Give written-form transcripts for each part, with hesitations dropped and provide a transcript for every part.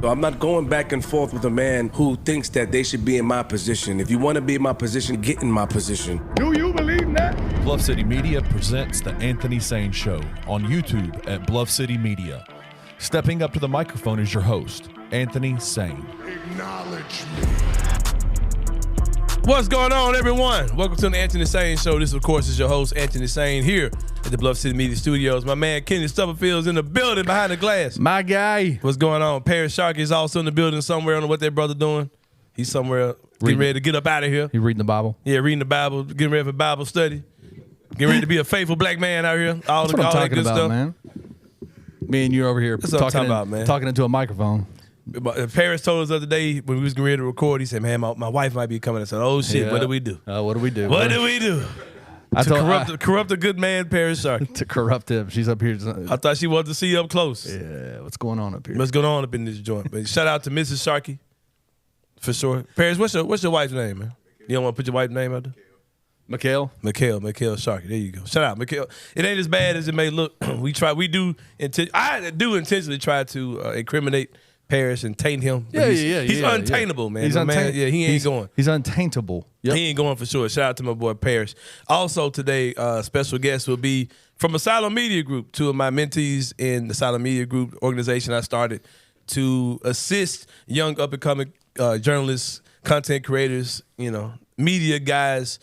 I'm not going back and forth with a man who thinks that they should be in my position. If you want to be in my position, get in my position. Do you believe that? Bluff City Media presents The Anthony Sain Show on YouTube at Bluff City Media. Stepping up to the microphone is your host, Anthony Sain. Acknowledge me. What's going on, everyone? Welcome to the Anthony Sain Show. This, of course, is your host, Anthony Sain, here at the Bluff City Media Studios. My man, Kenny Stubberfield's in the building behind the glass. My guy. What's going on? Paris Sharkey is also in the building somewhere. I don't know what that brother doing. He's somewhere getting ready to get up out of here. He reading the Bible? Yeah, reading the Bible, getting ready for Bible study. Getting ready to be a faithful black man out here. That's what I'm talking about, stuff. Man. Me and you over here talking into a microphone. Paris told us the other day when we was getting ready to record, he said, man, my wife might be coming. I said, oh, shit, what do we do? What do we do? What do we do? Corrupt a good man, Paris Sharkey. To corrupt him. She's up here. I thought she wanted to see you up close. Yeah, what's going on up here? What's going on up in this joint? But shout out to Mrs. Sharkey, for sure. Paris, what's your wife's name, man? You don't want to put your wife's name out there? Mikhail Sharkey. There you go. Shout out, Mikhail. It ain't as bad as it may look. I do intentionally try to incriminate Paris and taint him. He's untaintable, man. He ain't going. He's untaintable. Yep. He ain't going for sure. Shout out to my boy Paris. Also today, special guest will be from Asylum Media Group, two of my mentees in the Asylum Media Group organization I started to assist young up-and-coming journalists, content creators, media guys.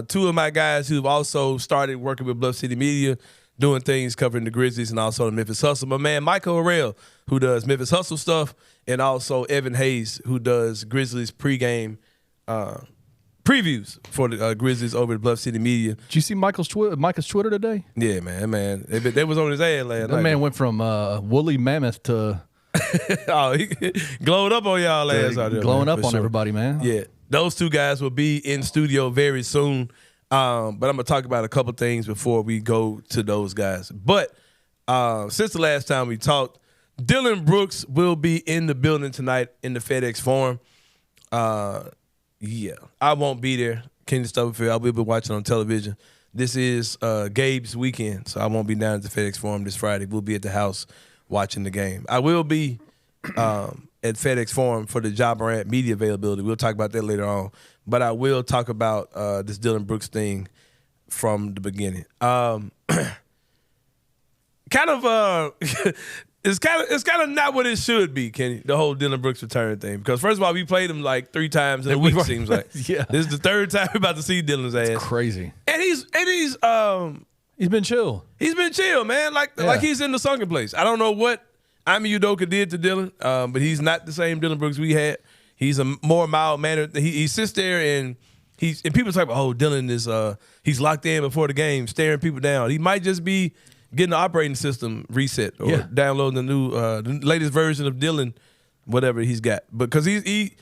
Two of my guys who've also started working with Bluff City Media, doing things covering the Grizzlies and also the Memphis Hustle. My man, Michael Harrell, who does Memphis Hustle stuff, and also Evan Hayes, who does Grizzlies pregame previews for the Grizzlies over at Bluff City Media. Did you see Micah's Twitter today? Yeah, man. They was on his ass last night. That man went from woolly mammoth to... he glowed up on y'all ass out there. Glowing up on everybody, man. Yeah. Those two guys will be in studio very soon. But I'm going to talk about a couple things before we go to those guys. But since the last time we talked, Dillon Brooks will be in the building tonight in the FedEx Forum. I won't be there. Kenny Stubberfield, I will be watching on television. This is Gabe's weekend, so I won't be down at the FedEx Forum this Friday. We'll be at the house watching the game. I will be at FedEx Forum for the Ja Morant media availability. We'll talk about that later on. But I will talk about this Dillon Brooks thing from the beginning. It's kind of not what it should be, Kenny, the whole Dillon Brooks return thing. Because first of all, we played him like 3 times in a week, it seems like. Yeah. This is the 3rd time we're about to see Dillon's ass. It's crazy. And he's been chill. He's been chill, man. Like he's in the sunken place. I don't know what Udoka did to Dillon, but he's not the same Dillon Brooks we had. He's a more mild-mannered. He sits there and people talk about, oh, Dillon is he's locked in before the game, staring people down. He might just be getting the operating system reset or downloading the new the latest version of Dillon, whatever he's got. Because he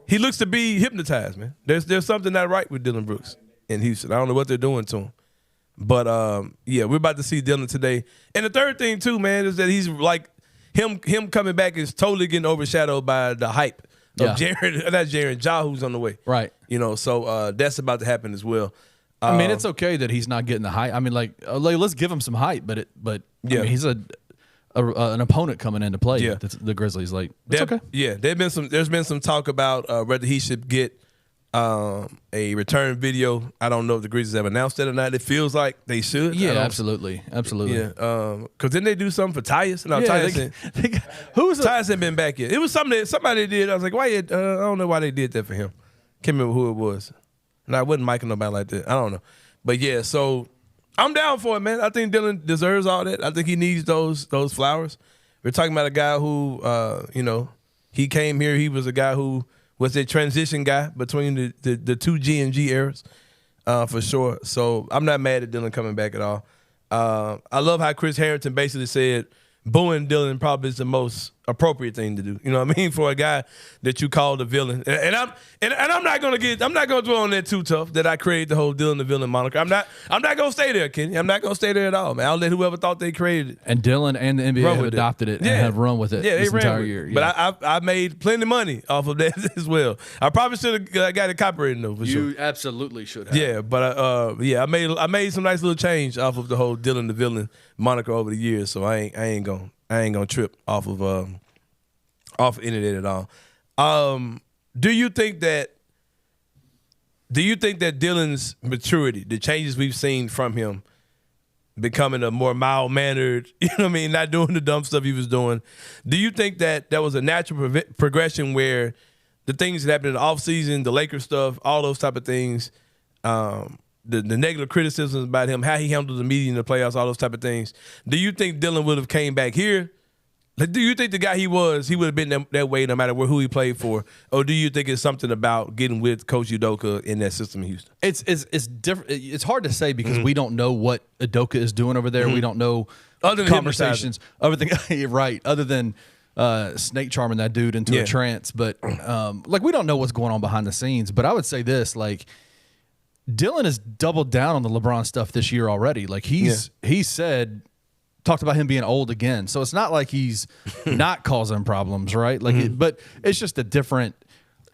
looks to be hypnotized, man. There's something not right with Dillon Brooks in Houston. I don't know what they're doing to him. But we're about to see Dillon today. And the third thing too, man, is that he's like him coming back is totally getting overshadowed by the hype of Ja, who's on the way. Right. So that's about to happen as well. I mean, it's okay that he's not getting the hype. I mean, let's give him some hype, but I mean, he's an opponent coming into play. Yeah. The Grizzlies, it's okay. Yeah, there's been some talk about whether he should get a return video. I don't know if the Grizzlies have announced that or not. It feels like they should. Yeah, absolutely. Yeah, because didn't they do something for Tyus? No, Tyus hasn't been back yet. It was something that somebody did. I was like, why? I don't know why they did that for him. Can't remember who it was. And I wasn't micing nobody like that. I don't know. But yeah, so I'm down for it, man. I think Dillon deserves all that. I think he needs those flowers. We're talking about a guy who, he came here. He was a guy who was a transition guy between the two G&G eras, for sure. So I'm not mad at Dillon coming back at all. I love how Chris Harrington basically said booing Dillon probably is the most appropriate thing to do. You know what I mean? For a guy that you called a villain. And I'm not gonna dwell on that too tough that I created the whole Dillon the villain moniker. I'm not gonna stay there, Kenny. I'm not gonna stay there at all, man. I'll let whoever thought they created it. And Dillon and the NBA have adopted it and have run with it this entire year. Yeah. But I made plenty of money off of that as well. I probably should have got it copyrighted though, for sure. You absolutely should have. Yeah, but I made some nice little change off of the whole Dillon the villain moniker over the years, so I ain't gonna trip off of off the internet at all. Do you think that Dillon's maturity, the changes we've seen from him, becoming a more mild-mannered, you know what I mean, not doing the dumb stuff he was doing, do you think that was a natural progression where the things that happened in the offseason, the Lakers stuff, all those type of things, the negative criticisms about him, how he handled the media in the playoffs, all those type of things, do you think Dillon would have came back here? Like, do you think the guy he would have been that way no matter who he played for? Or do you think it's something about getting with Coach Udoka in that system in Houston? It's different. It's hard to say because we don't know what Udoka is doing over there. We don't know other than conversations. Right. Other than snake charming that dude into a trance. But we don't know what's going on behind the scenes. But I would say this, Dillon has doubled down on the LeBron stuff this year already. He said, talked about him being old again. So it's not like he's not causing problems, right? But it's just a different.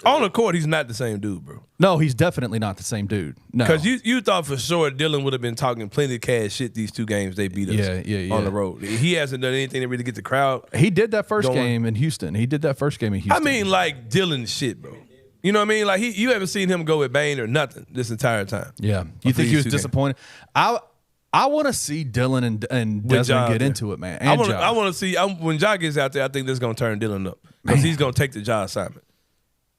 On the court, he's not the same dude, bro. No, he's definitely not the same dude. No, because you thought for sure Dillon would have been talking plenty of cash shit these 2 games they beat us on the road. He hasn't done anything to really get the crowd. He did that first game in Houston. I mean, Dillon shit, bro. You know what I mean? You haven't seen him go with Bane or nothing this entire time. Yeah. You think he was disappointed? I want to see Dillon and Desmond get into it, man. I want to see when Ja gets out there. I think this is gonna turn Dillon up because he's gonna take the Ja assignment.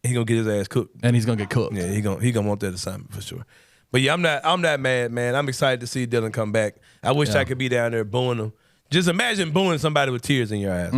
He's gonna get his ass cooked, and he's gonna get cooked. Yeah, he gonna want that assignment for sure. But yeah, I'm not mad, man. I'm excited to see Dillon come back. I wish I could be down there booing him. Just imagine booing somebody with tears in your eyes.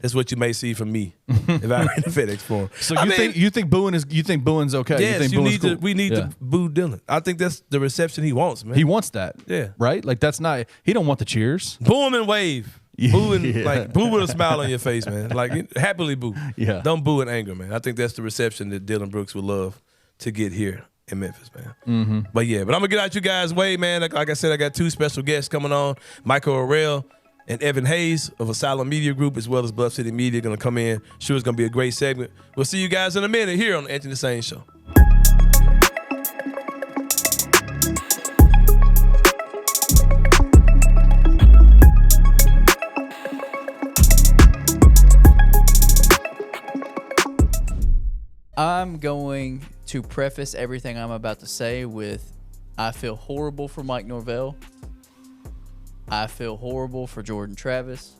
That's what you may see from me if I ran the FedEx for him. So you think booing's okay? Yes, we need to boo Dillon. I think that's the reception he wants, man. He wants that. Yeah. Right? That's not. He don't want the cheers. Boo him and wave. Boo and boo with a smile on your face, man. Happily boo. Yeah. Don't boo in anger, man. I think that's the reception that Dillon Brooks would love to get here in Memphis, man. But I'm gonna get out you guys' way, man. Like I said, I got 2 special guests coming on: Michael Harrell and Evan Hayes of Asylum Media Group, as well as Bluff City Media, gonna come in. Sure, it's gonna be a great segment. We'll see you guys in a minute here on the Anthony Sain Show. I'm going to preface everything I'm about to say with I feel horrible for Mike Norvell. I feel horrible for Jordan Travis.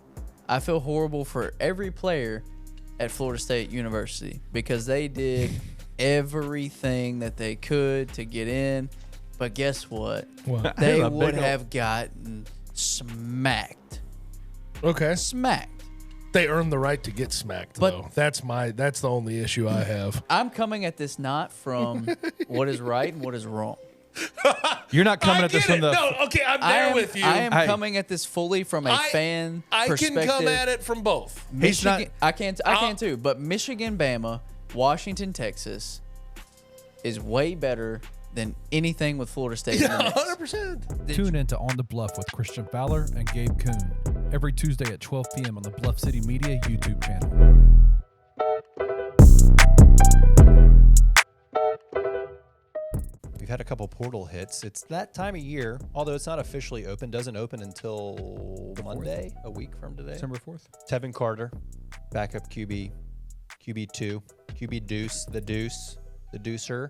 I feel horrible for every player at Florida State University because they did everything that they could to get in. But guess what? They would have gotten smacked. Okay. Smacked. They earned the right to get smacked, though. That's the only issue I have. I'm coming at this not from what is right and what is wrong. You're not coming at this from the. No, okay, I'm there with you. I am coming at this fully from a fan perspective. I can come at it from both. Michigan, I can too. But Michigan, Bama, Washington, Texas is way better than anything with Florida State. Yeah, 100%. Tune in to On the Bluff with Christian Fowler and Gabe Kuhn every Tuesday at 12 p.m. on the Bluff City Media YouTube channel. We've had a couple portal hits. It's that time of year, although it's not officially open. Doesn't open until Monday, a week from today. December 4th. Tevin Carter, backup QB, QB2, QB Deuce, the Deucer.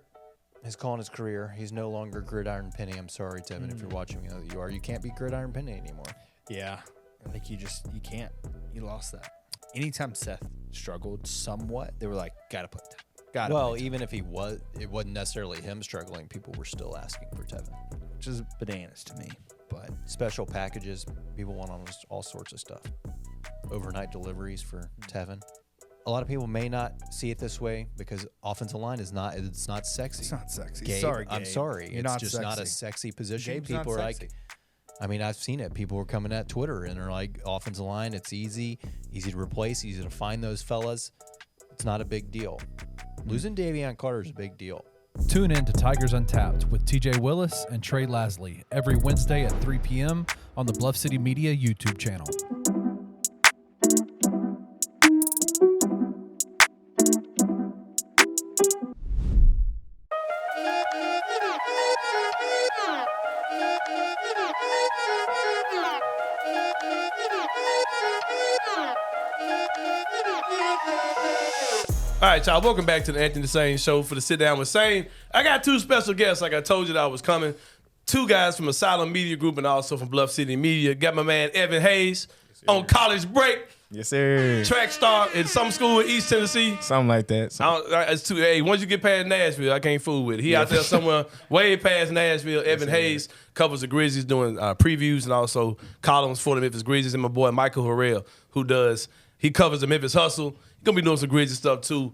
He's calling his career. He's no longer Gridiron Penny. I'm sorry, Tevin, if you're watching me, you are. You can't be Gridiron Penny anymore. Yeah, you can't. He lost that. Anytime Seth struggled somewhat, they were like, gotta put Tevin. Well, even if it wasn't necessarily him struggling, people were still asking for Tevin. Which is bananas to me. But special packages, people want almost all sorts of stuff. Overnight deliveries for Tevin. A lot of people may not see it this way because offensive line is not sexy. It's not sexy. Gabe, Sorry, Gabe. I'm sorry. You're it's not just sexy. not a sexy position. Gabe's people not are sexy. I've seen it. People are coming at Twitter and they're like, offensive line, it's easy to replace, easy to find those fellas. It's not a big deal. Losing Davion Carter is a big deal. Tune in to Tigers Untapped with TJ Willis and Trey Lasley every Wednesday at 3 p.m. on the Bluff City Media YouTube channel. All right, y'all. Welcome back to the Anthony Sain Show for the Sit Down with Sain. I got two special guests, like I told you that I was coming. Two guys from Asylum Media Group and also from Bluff City Media. Got my man Evan Hayes on college break. Yes, sir. Track star in some school in East Tennessee. Something like that. Hey, once you get past Nashville, I can't fool with it. He out there somewhere way past Nashville. Evan Hayes covers the Grizzlies doing previews and also columns for the Memphis Grizzlies. And my boy Michael Harrell, he covers the Memphis Hustle. He's going to be doing some Grizzlies stuff too.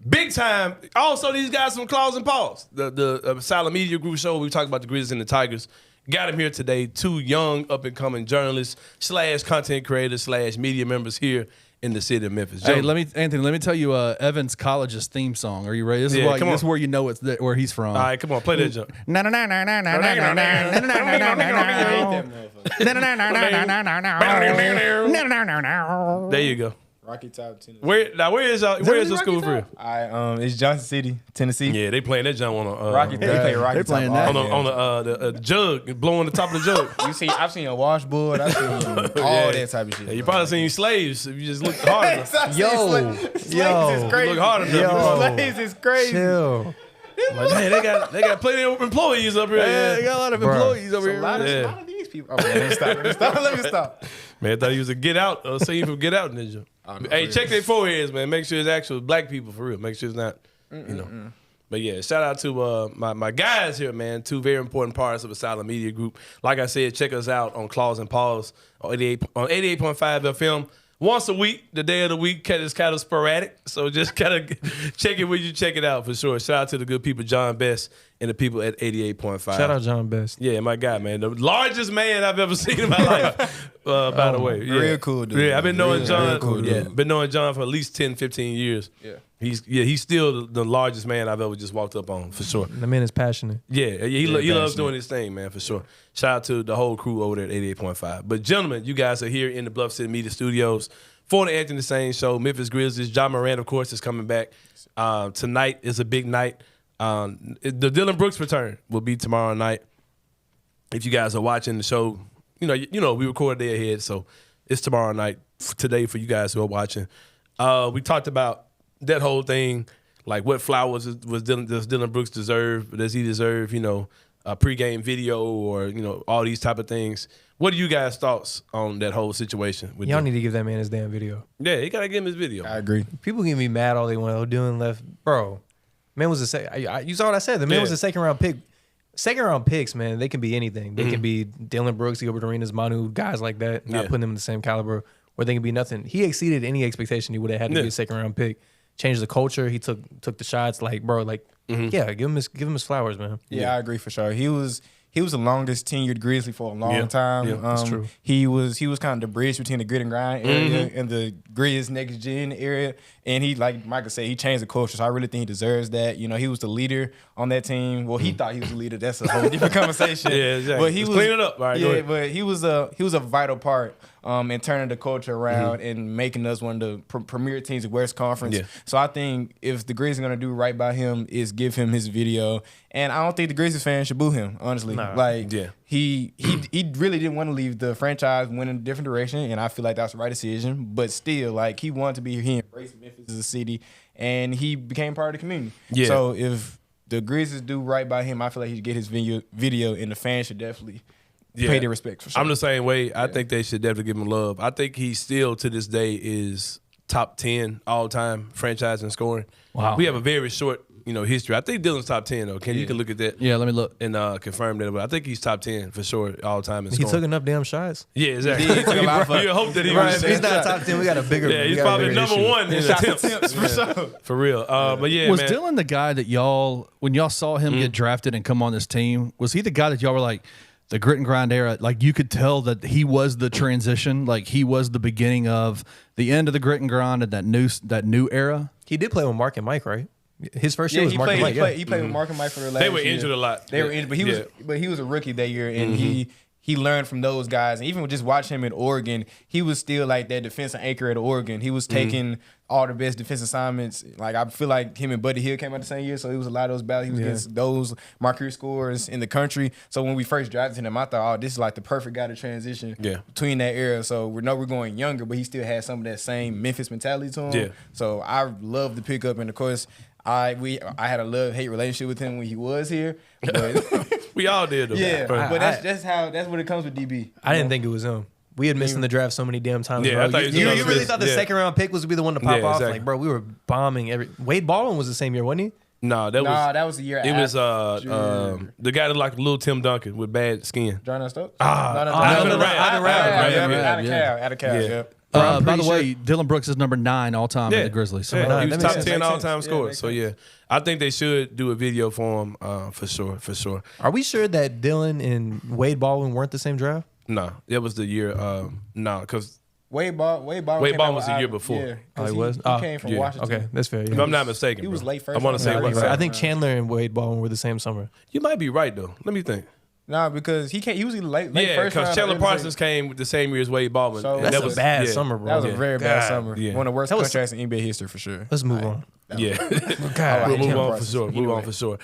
Big time. Also, these guys from Claws and Paws, the Asylum Media Group show. We talk about the Grizzlies and the Tigers. Got him here today. Two young, up-and-coming journalists / content creators / media members here in the city of Memphis. Hey, Anthony, let me tell you Evan's college's theme song. Are you ready? This is where you know where he's from. All right, come on, play that jump. There you go. Rocky Top, Tennessee. Where is your school for? It's Johnson City, Tennessee. Yeah, they playing that jump on Rocky. They play Rocky Top on the jug, blowing the top of the jug. I've seen a washboard. I've seen all that type of shit. Yeah, you probably seen slaves if you just look hard enough. Slaves is crazy. Look hard enough. Slaves is crazy. Chill. Like, man, they got plenty of employees up here. Yeah, they got a lot of employees over here. A lot of these people. Oh, man, let me stop. Man, I thought he was a Get Out, scene from Get Out ninja. Hey, check their foreheads, man. Make sure it's actual black people for real. Make sure it's not, But yeah, shout out to my guys here, man. Two very important parts of Asylum Media Group. Like I said, check us out on Claws and Paws on 88.5 FM. Once a week, the day of the week is kind of sporadic, so just kind of check it when you check it out for sure. Shout out to the good people, John Best, and the people at 88.5. Shout out John Best. Yeah, my guy, man. The largest man I've ever seen in my life, by the way. Yeah. Real cool dude. Yeah, I've been knowing John. Cool dude. Been knowing John for at least 10, 15 years. Yeah. He's still the largest man I've ever just walked up on, for sure. The man is passionate. Yeah, he loves doing his thing, man, for sure. Shout out to the whole crew over there at 88.5. But gentlemen, you guys are here in the Bluff City Media Studios for the Anthony Sain Show. Memphis Grizzlies. John Morant, of course, is coming back. Tonight is a big night. The Dillon Brooks return will be tomorrow night. If you guys are watching the show, you know we record a day ahead, so it's tomorrow night today for you guys who are watching. We talked about that whole thing, like what flowers does Dillon Brooks deserve? Does he deserve, a pregame video or, all these type of things? What are you guys' thoughts on that whole situation? Y'all need to give that man his damn video. Yeah, he got to give him his video. I agree. People can be mad all they want. Doing left. Bro, man was you saw what I said. The man was a second-round pick. Second-round picks, man, they can be anything. They can be Dillon Brooks, Gilbert Arenas, Manu, guys like that, not putting them in the same caliber, or they can be nothing. He exceeded any expectation he would have had to be a second-round pick. Changed the culture. He took the shots. Like, bro, yeah, give him his flowers, man. Yeah, I agree for sure. He was the longest tenured Grizzly for a long time. Yeah, that's true. He was kind of the bridge between the grit and grind area and the Grizz next gen area. And he, like Michael said, he changed the culture. So I really think he deserves that. He was the leader on that team. Well, he thought he was the leader. That's a whole different conversation. Yeah, exactly. But he was clean it up. All right, yeah, but he was a vital part in turning the culture around and making us one of the premier teams of West Conference. Yeah. So I think if the Grizzlies are going to do right by him is give him his video. And I don't think the Grizzlies fans should boo him, honestly. Nah. He really didn't want to leave the franchise, went in a different direction, and I feel like that's the right decision. But still, he wanted to be here. He embraced Memphis as a city, and he became part of the community. Yeah. So if the Grizzlies do right by him, I feel like he should get his video, and the fans should definitely pay their respect for sure. I'm the same way. I think they should definitely give him love. I think he still, to this day, is top 10 all-time franchise in scoring. Wow. We have a very short history. I think Dillon's top 10, though. You can look at that. Yeah, let me look. And confirm that. But I think he's top 10 for sure all time in scoring. He took enough damn shots. Yeah, exactly. He took a lot of you hope that he was. If he's not top 10, we got a bigger. Yeah, he's probably number one in attempts. For sure. For real. But yeah, was Dillon the guy that when y'all saw him get drafted and come on this team, was he the guy that y'all were like, the grit and grind era, like you could tell that he was the transition, like he was the beginning of the end of the grit and grind and that new era? He did play with Mark and Mike, right? His first year was Mark and Mike. He played with Mark and Mike for the last year. They were injured a lot. They were injured, but he was a rookie that year, and he he learned from those guys. And even with just watching him at Oregon, he was still like that defensive anchor at Oregon. He was taking all the best defensive assignments. Like, I feel like him and Buddy Hield came out the same year, so it was a lot of those battles. He was against those marquee scorers in the country. So when we first drafted him, I thought, oh, this is like the perfect guy to transition between that era. So we know we're going younger, but he still has some of that same Memphis mentality to him. Yeah. So I love the pickup, and of course, I had a love-hate relationship with him when he was here. But we all did. But that's what it comes with DB. I didn't think it was him. We had missed in the draft so many damn times. Yeah, I thought you really thought the second round pick was to be the one to pop off? Exactly. Like, bro, we were bombing every. Wade Baldwin was the same year, wasn't he? No, that was the year. It was the guy that like little Tim Duncan with bad skin. John Stokes. Out of Cal. By the way, Dillon Brooks is number 9 all time in the Grizzlies. So he was top 10 all time scorer. So I think they should do a video for him for sure. Are we sure that Dillon and Wade Baldwin weren't the same draft? No, it was the year. Because Wade Baldwin was the year before. Yeah, he was. He came from Washington. Okay, that's fair. Yeah. If I'm not mistaken, he was late first. I want to say I think Chandler and Wade Baldwin were the same summer. You might be right though. Let me think. Nah, because he was either late first. Yeah, because Chandler Parsons came the same year as Wade Baldwin. So that was a bad summer, bro. That was a very bad summer. Yeah. One of the worst contracts in NBA history for sure. Let's move on. Yeah, we'll move on for sure.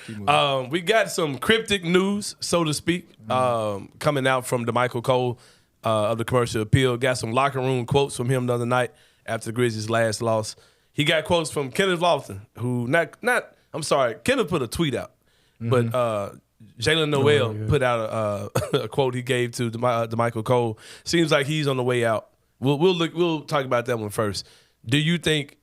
We got some cryptic news, so to speak, coming out from DeMichael Cole of the Commercial Appeal. Got some locker room quotes from him the other night after the Grizzlies' last loss. He got quotes from Kenneth Lofton, who Kenneth put a tweet out, but Jalen Noel put out a quote he gave to DeMichael Cole. Seems like he's on the way out. We'll talk about that one first. Do you think?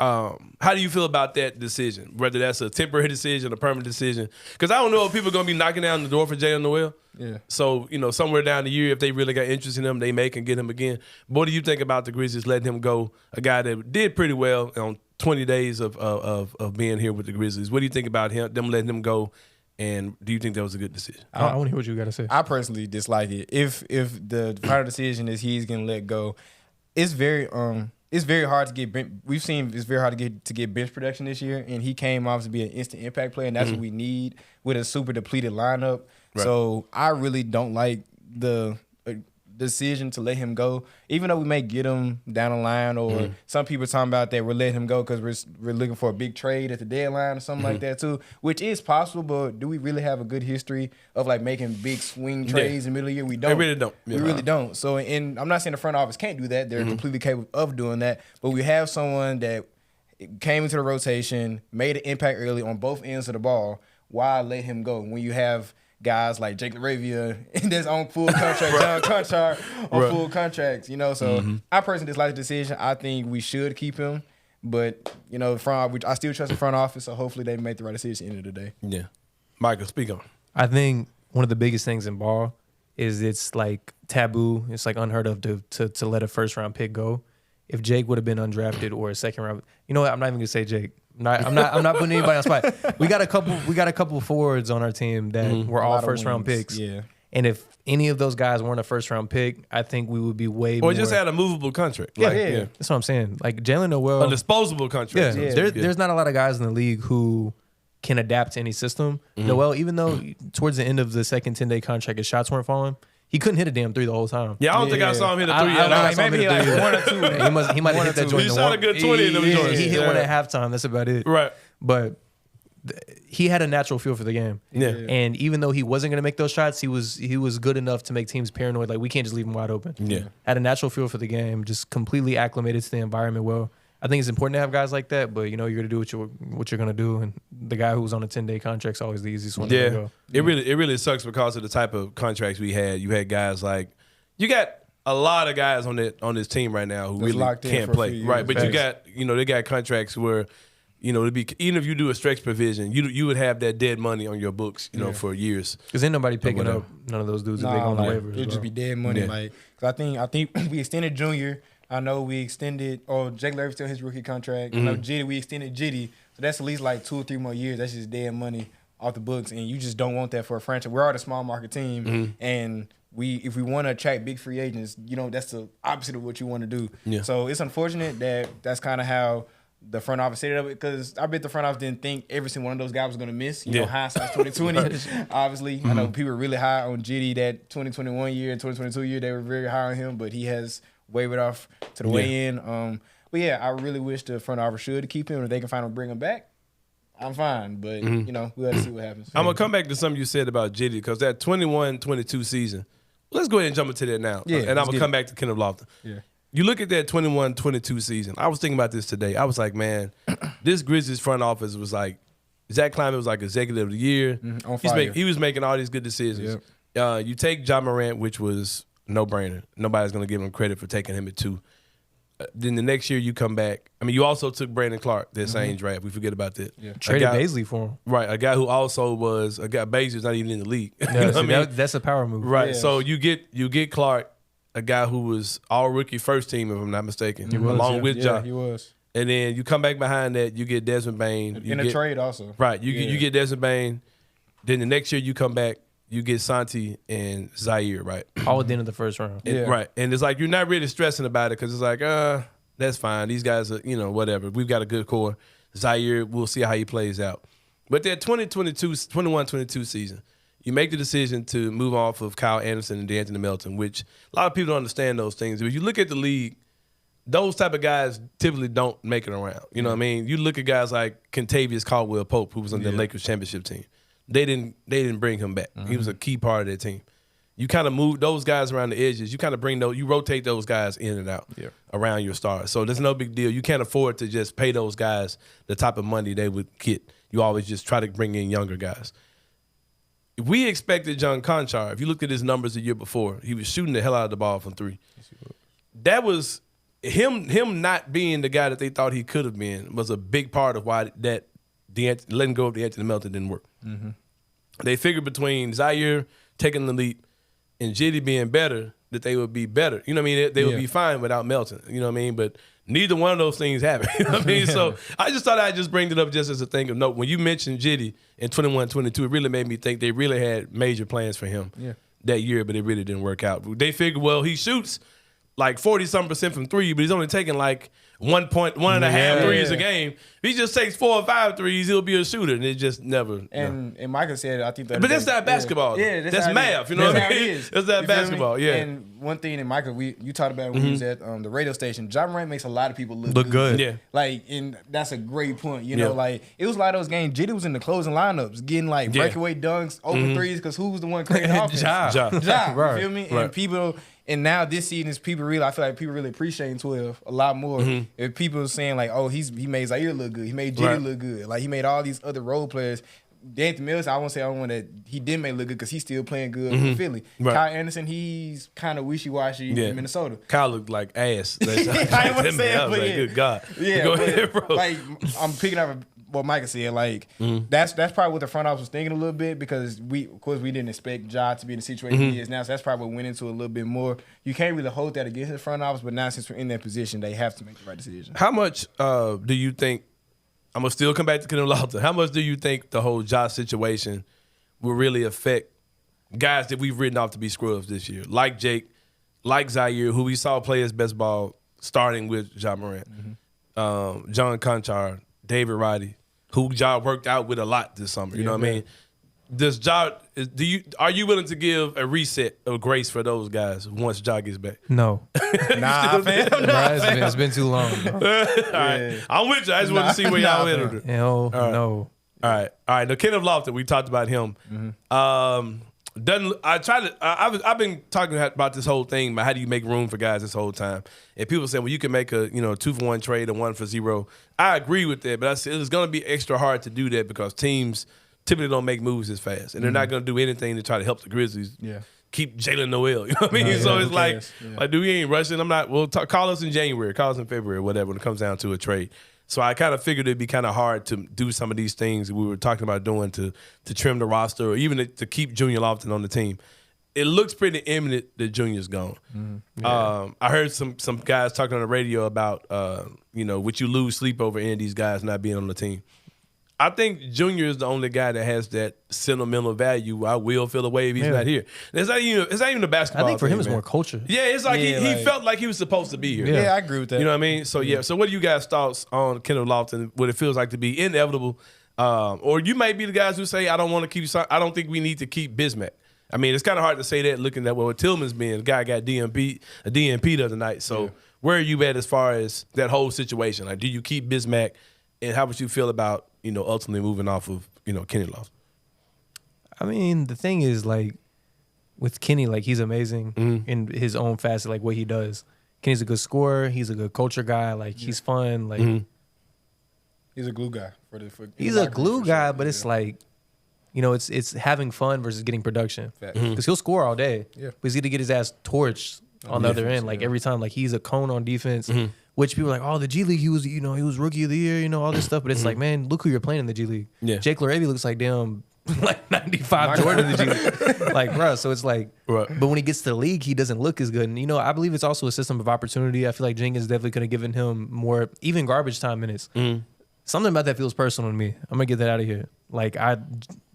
How do you feel about that decision? Whether that's a temporary decision, a permanent decision? Because I don't know if people are going to be knocking down the door for Jalen Noel. Yeah. So, somewhere down the year, if they really got interest in him, they may can get him again. But what do you think about the Grizzlies letting him go? A guy that did pretty well on 20 days of being here with the Grizzlies. What do you think about them letting him go? And do you think that was a good decision? I want to hear what you got to say. I personally dislike it. If the final decision is he's going to let go, it's very hard to get. We've seen it's very hard to get bench production this year, and he came off to be an instant impact player, and that's what we need with a super depleted lineup. Right. So I really don't like the decision to let him go, even though we may get him down the line, or some people talking about that we're letting him go because we're looking for a big trade at the deadline or something like that too, which is possible. But do we really have a good history of like making big swing trades in the middle of the year? We don't. We really don't. We really don't. So, and I'm not saying the front office can't do that. They're completely capable of doing that. But we have someone that came into the rotation, made an impact early on both ends of the ball. Why let him go when you have guys like Jake LaRavia in his own full contract, John Conchar on full contracts, So I personally dislike the decision. I think we should keep him, but I still trust the front office. So hopefully they make the right decision at the end of the day. Yeah, Michael, speak on. I think one of the biggest things in ball is it's like taboo. It's like unheard of to let a first round pick go. If Jake would have been undrafted or a second round, you know what? I'm not even gonna say Jake. I'm not putting anybody on the spot. We got a couple forwards on our team that were all first round picks. Yeah. And if any of those guys weren't a first round pick, I think we would be way more. Or just had a movable contract. Yeah. That's what I'm saying. Like Jalen Noel, a disposable contract. There's not a lot of guys in the league who can adapt to any system. Noel, even though towards the end of the second 10-day contract, his shots weren't falling, he couldn't hit a damn three the whole time. Yeah, I don't think I saw him hit a three yet. Maybe like one or two. He might have hit that joint. He shot a good 20 in them joints. He hit one at halftime. That's about it. Right. But he had a natural feel for the game. Yeah. And even though he wasn't going to make those shots, he was good enough to make teams paranoid. Like, we can't just leave him wide open. Yeah. Had a natural feel for the game, just completely acclimated to the environment well. I think it's important to have guys like that, but you're going to do what you're going to do, and the guy who's on a 10-day contract is always the easiest one to go. It really sucks because of the type of contracts we had. You had guys like you got a lot of guys on this team right now who really can't play, right? But you got they got contracts where it'd be even if you do a stretch provision, you would have that dead money on your books, for years. Because ain't nobody picking up none of those dudes if they go on the waivers. It'd just be dead money. Yeah. Like, cause I think we extended Junior. I know we extended, Jake Larry still his rookie contract. I know Jitty, we extended Jitty. So that's at least like 2 or 3 more years. That's just dead money off the books. And you just don't want that for a franchise. We're already a small market team. And if we want to attract big free agents, that's the opposite of what you want to do. Yeah. So it's unfortunate that that's kind of how the front office set it up, because I bet the front office didn't think every single one of those guys was gonna miss. You know, hindsight's 2020. Obviously, I know people were really high on Jitty that 2021 year and 2022 year. They were very high on him, but he has wavered off to the way in. But yeah, I really wish the front office should keep him. If they can find him, bring him back, I'm fine. But you know, we'll have to see what happens. I'm gonna come back to something you said about Jitty, because that 21-22 season. Let's go ahead and jump into that now. Yeah, and I'm gonna come back to Kenneth Lofton. Yeah. You look at that 21-22 season. I was thinking about this today. I was like, man, this Grizzlies front office was like, Zach Kleiman was like executive of the year. On fire. He was making all these good decisions. Yep. You take John Morant, which was no brainer. Nobody's gonna give him credit for taking him at 2. Then the next year you come back. I mean, you also took Brandon Clark, that same draft. We forget about that. Yeah. Traded Baisley for him. Right, a guy who also was a guy. Baisley's not even in the league. Yeah, you know I mean? That's a power move. Right. Yeah. So you get Clark, a guy who was all rookie first team, if I'm not mistaken, along with Ja. He was. And then you come back behind that, you get Desmond Bane. In a trade also. Right. You get Desmond Bane. Then the next year you come back, you get Santi and Zaire, right? All at the end of the first round. And, right. And it's like you're not really stressing about it, because it's like, that's fine. These guys are, whatever. We've got a good core. Zaire, we'll see how he plays out. But that 21-22 season, you make the decision to move off of Kyle Anderson and DeAnthony Melton, which a lot of people don't understand those things. If you look at the league, those type of guys typically don't make it around. You know what I mean? You look at guys like Kentavious Caldwell-Pope, who was on the Lakers championship team. They didn't bring him back. He was a key part of their team. You kind of move those guys around the edges. You kind of you rotate those guys in and out around your stars. So there's no big deal. You can't afford to just pay those guys the type of money they would get. You always just try to bring in younger guys. If we expected John Conchar, if you looked at his numbers the year before, he was shooting the hell out of the ball from 3. That was him not being the guy that they thought he could have been was a big part of why that letting go of DeAnthony Melton didn't work. Mm-hmm. They figured between Zaire taking the leap and Jitty being better, that they would be better. You know what I mean? They would be fine without Melton. You know what I mean? But neither one of those things happened. You know what I mean? So I just thought I'd just bring it up just as a thing of note. When you mentioned Jitty in 21-22, it really made me think they really had major plans for him that year, but it really didn't work out. They figured, well, he shoots like 40-something% from 3, but he's only taking like 1.5 threes a game. If he just takes 4 or 5 threes, he'll be a shooter, and it just never. And Michael said, I think that. But that's not basketball. Yeah, that's math. You know what I mean? That's not basketball. Yeah. And one thing that Michael, you talked about when he was at the radio station. Ja Morant makes a lot of people look good. Yeah. Like, and that's a great point. You know, like it was a lot of those games. Jitty was in the closing lineups, getting like breakaway dunks, open threes, because who was the one creating offense? Ja. Right. You feel me? And people. And now this season is I feel like people really appreciating 12 a lot more. If people are saying like, oh, he made Zaire look good, he made Jitty look good, like he made all these other role players. DeAnthony Melton, I won't say I don't want that he didn't make look good because he's still playing good for Philly. Right. Kyle Anderson, he's kind of wishy-washy in Minnesota. Kyle looked like ass. I ain't want to say it, but good God. Yeah, go ahead, bro. Like I'm picking up what Michael said. Like that's probably what the front office was thinking a little bit, because we didn't expect Ja to be in the situation he is now. So that's probably what went into a little bit more. You can't really hold that against the front office, but now since we're in that position, they have to make the right decision. How much do you think? I'm gonna still come back to Kenneth Lofton. How much do you think the whole Ja situation will really affect guys that we've written off to be scrubs this year, like Jake, like Zaire, who we saw play his best ball starting with Ja Morant, John Conchar, David Roddy, who Ja worked out with a lot this summer. You know what I mean? Does Ja? Are you willing to give a reset of grace for those guys once Ja gets back? No. It's been too long. Bro. All right. I'm with you. I just want to see where y'all went with it. No. All right. Now Kenneth Lofton, we talked about him. I've been talking about this whole thing about how do you make room for guys this whole time, and people say, well, you can make a 2-for-1 trade or 1-for-0. I agree with that, but I said it's going to be extra hard to do that because teams typically don't make moves as fast, and they're not going to do anything to try to help the Grizzlies keep Jalen Noel. You know what I mean? So it's like, dude, we ain't rushing. I'm not. Well, call us in January, call us in February, whatever, when it comes down to a trade. So I kind of figured it'd be kind of hard to do some of these things we were talking about doing to trim the roster, or even to keep Junior Lofton on the team. It looks pretty imminent that Junior's gone. I heard some guys talking on the radio about, would you lose sleep over any of these guys not being on the team? I think Junior is the only guy that has that sentimental value. I will feel away if he's not here. It's not even the basketball. I think for him thing, it's man. more culture. Yeah, it's like he felt like he was supposed to be here. Yeah, I agree with that. You know what I mean? So so what are you guys' thoughts on Kenneth Lofton? What it feels like to be inevitable, or you might be the guys who say I don't think we need to keep Bismack. I mean, it's kind of hard to say that looking at what Tillman's been. The guy got a DNP the other night. So where are you at as far as that whole situation? Like, do you keep Bismack, and how would you feel about ultimately moving off of Kenny Lofton? I mean, the thing is, like, with Kenny, like, he's amazing in his own facet, like what he does. Kenny's a good scorer. He's a good culture guy. Like, he's fun. Like, he's a glue guy. He's a glue guy, but it's like, it's having fun versus getting production. Because he'll score all day, but he's going to get his ass torched on the other end. Like, every time, like, he's a cone on defense. Which people are like, oh, the G League, he was rookie of the year, all this stuff. But it's like, man, look who you're playing in the G League. Yeah. Jake LaRavia looks like damn, like 95 Jordan in the G League. Like, bro, so it's like, but when he gets to the league, he doesn't look as good. And, I believe it's also a system of opportunity. I feel like Jenkins definitely could have given him more, even garbage time minutes. Something about that feels personal to me. I'm going to get that out of here. Like,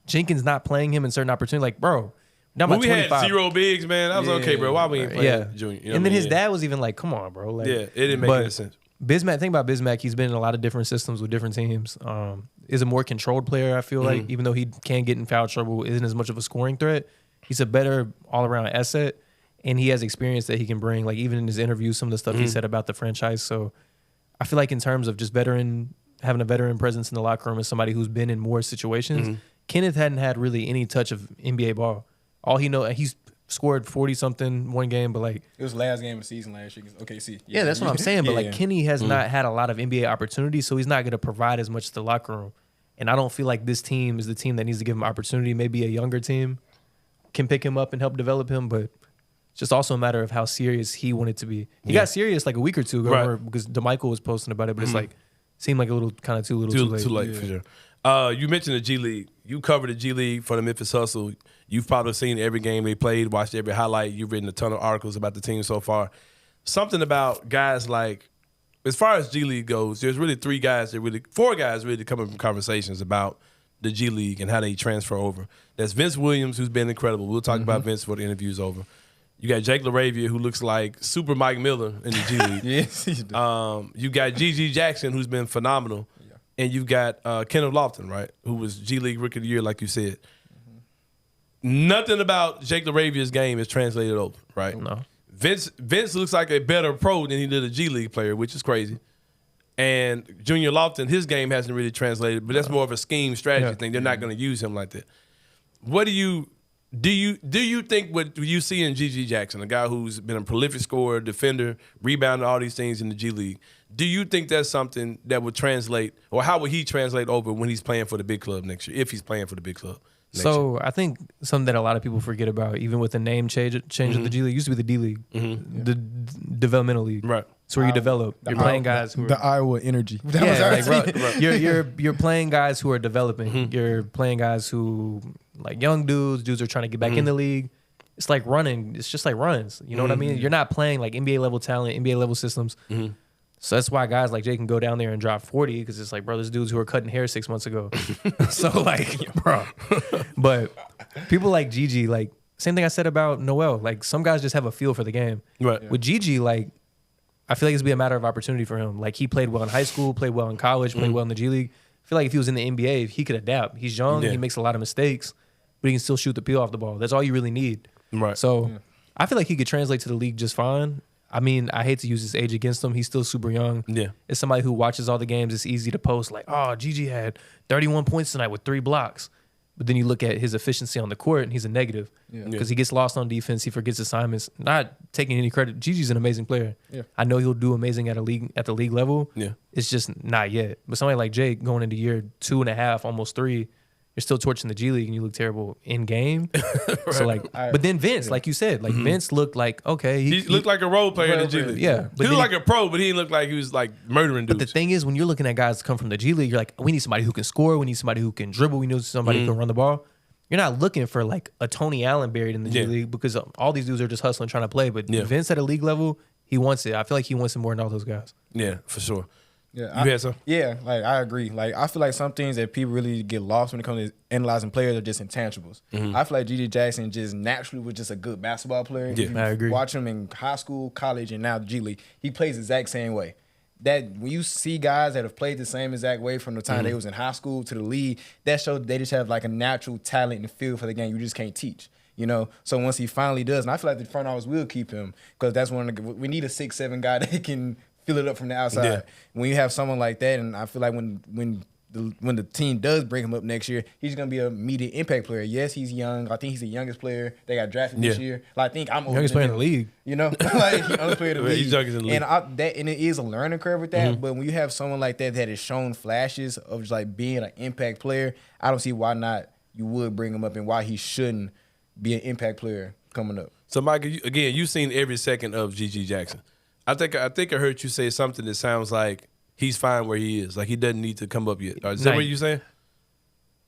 Jenkins not playing him in certain opportunities, like, bro. Now we had 0 bigs, man. I was okay, bro. Why we ain't playing Junior? And then his dad was even like, come on, bro. Like, it didn't make any sense. Bismack, think about Bismack. He's been in a lot of different systems with different teams. Is a more controlled player, I feel like, even though he can get in foul trouble, isn't as much of a scoring threat. He's a better all-around asset, and he has experience that he can bring. Like, even in his interviews, some of the stuff he said about the franchise. So I feel like in terms of just having a veteran presence in the locker room as somebody who's been in more situations, Kenneth hadn't had really any touch of NBA ball. All he he's scored 40-something one game, but like it was last game of the season last year. OKC. Yeah, that's what I'm saying. But like Kenny has not had a lot of NBA opportunities, so he's not going to provide as much to the locker room. And I don't feel like this team is the team that needs to give him opportunity. Maybe a younger team can pick him up and help develop him, but it's just also a matter of how serious he wanted to be. He got serious like a week or two ago because DeMichael was posting about it, but it's like seemed like a little kind of too late. Too late for sure. You mentioned the G League. You covered the G League for the Memphis Hustle. You've probably seen every game they played, watched every highlight. You've written a ton of articles about the team so far. Something about guys like, as far as G League goes, there's really four guys really coming from conversations about the G League and how they transfer over. That's Vince Williams, who's been incredible. We'll talk about Vince before the interview's over. You got Jake LaRavia, who looks like Super Mike Miller in the G League. Yes, he does. You got G.G. Jackson, who's been phenomenal. And you've got Kenneth Lofton, right, who was G League Rookie of the Year, like you said. Nothing about Jake LaRavia's game is translated over, right? No. Vince looks like a better pro than he did a G League player, which is crazy. And Junior Lofton, his game hasn't really translated, but that's more of a scheme strategy thing. They're not going to use him like that. What do you think what you see in G.G. Jackson, a guy who's been a prolific scorer, defender, rebounder, all these things in the G League? Do you think that's something that would translate, or how would he translate over when he's playing for the big club next year, if he's playing for the big club? So I think something that a lot of people forget about, even with the name change of the G League, used to be the D League, the developmental league. Right. It's where you develop. You're playing guys who are the Iowa Energy. You're playing guys who are developing. You're playing guys who like young dudes are trying to get back in the league. It's like running. It's just like runs. You know what I mean? You're not playing like NBA level talent, NBA level systems. So that's why guys like Jay can go down there and drop 40 because it's like, bro, there's dudes who were cutting hair 6 months ago. So like, bro. But people like Gigi, like same thing I said about Noel. Like some guys just have a feel for the game. Right. With Gigi, like I feel like it's be a matter of opportunity for him. Like he played well in high school, played well in college, played well in the G League. I feel like if he was in the NBA, he could adapt. He's young, he makes a lot of mistakes, but he can still shoot the peel off the ball. That's all you really need. Right. So I feel like he could translate to the league just fine. I mean, I hate to use his age against him. He's still super young. Yeah. As somebody who watches all the games, it's easy to post like, oh, Gigi had 31 points tonight with 3 blocks. But then you look at his efficiency on the court, and he's a negative. Because he gets lost on defense. He forgets assignments. Not taking any credit. Gigi's an amazing player. Yeah. I know he'll do amazing at the league level. Yeah. It's just not yet. But somebody like Jake going into year 2.5, almost 3, you're still torching the G League and you look terrible in game. Right. So like, but then Vince, like you said, like Vince looked like, okay. He looked like a role player in the G League. Yeah. He looked like a pro, but he didn't look like he was like murdering dudes. But the thing is, when you're looking at guys that come from the G League, you're like, we need somebody who can score. We need somebody who can dribble. We need somebody who can run the ball. You're not looking for like a Tony Allen buried in the G League because all these dudes are just hustling, trying to play. But Vince at a league level, he wants it. I feel like he wants it more than all those guys. Yeah, for sure. Yeah, you had some? Yeah, like I agree. Like I feel like some things that people really get lost when it comes to analyzing players are just intangibles. I feel like G.G. Jackson just naturally was just a good basketball player. Yeah, I agree. Watch him in high school, college, and now the G League. He plays the exact same way. That when you see guys that have played the same exact way from the time they was in high school to the league, that shows they just have like a natural talent and feel for the game you just can't teach. You know, so once he finally does, and I feel like the front office will keep him because that's one of the, we need a 6'7" guy that can fill it up from the outside. Yeah. When you have someone like that, and I feel like when the team does bring him up next year, he's gonna be an immediate impact player. Yes, he's young. I think he's the youngest player they got drafted this year. Like, I think I'm Youngest player in the league. You know, like youngest player in the league. He's youngest in the league. And it is a learning curve with that. But when you have someone like that that has shown flashes of just like being an impact player, I don't see why not you would bring him up and why he shouldn't be an impact player coming up. So, Mike, again, you've seen every second of G.G. Jackson. I think I heard you say something that sounds like he's fine where he is. Like he doesn't need to come up yet. Is that what you're saying?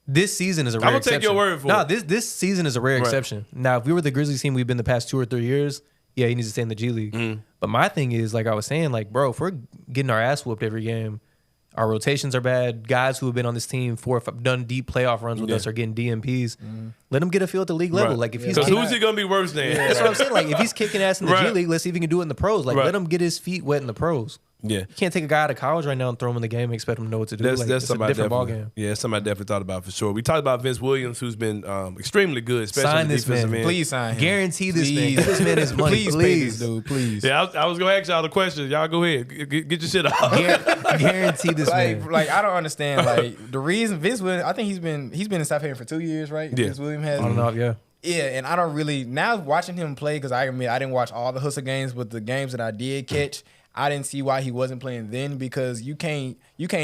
This season is a rare exception. I'm going to take your word for it. it. No, this season is a rare exception. Now, if we were the Grizzlies team we've been the past 2 or 3 years, yeah, he needs to stay in the G League. But my thing is, like I was saying, like, bro, if we're getting our ass whooped every game, our rotations are bad. Guys who have been on this team done deep playoff runs with us are getting DMPs. Let him get a feel at the league level. Like if he's who's he gonna be worse than? That's what I'm saying. Like if he's kicking ass in the G League, let's see if he can do it in the pros. Like let him get his feet wet in the pros. Yeah, you can't take a guy out of college right now and throw him in the game and expect him to know what to do. That's something a different ball game. Yeah, something I definitely thought about for sure. We talked about Vince Williams, who's been extremely good, especially sign on the this defensive man. end. Please sign him. Guarantee this man. Give this man his money. Please pay this dude. Please. Yeah, I was gonna ask y'all the question. Y'all go ahead, get your shit off. Guarantee this man. Like I don't understand. Like the reason Vince Williams, I think he's been in South Haven for 2 years, right? Yeah. Vince Williams has. I don't know. Yeah. Yeah, and I don't really now watching him play because I admit I didn't watch all the Hustle games, but the games that I did catch, I didn't see why he wasn't playing then because you can't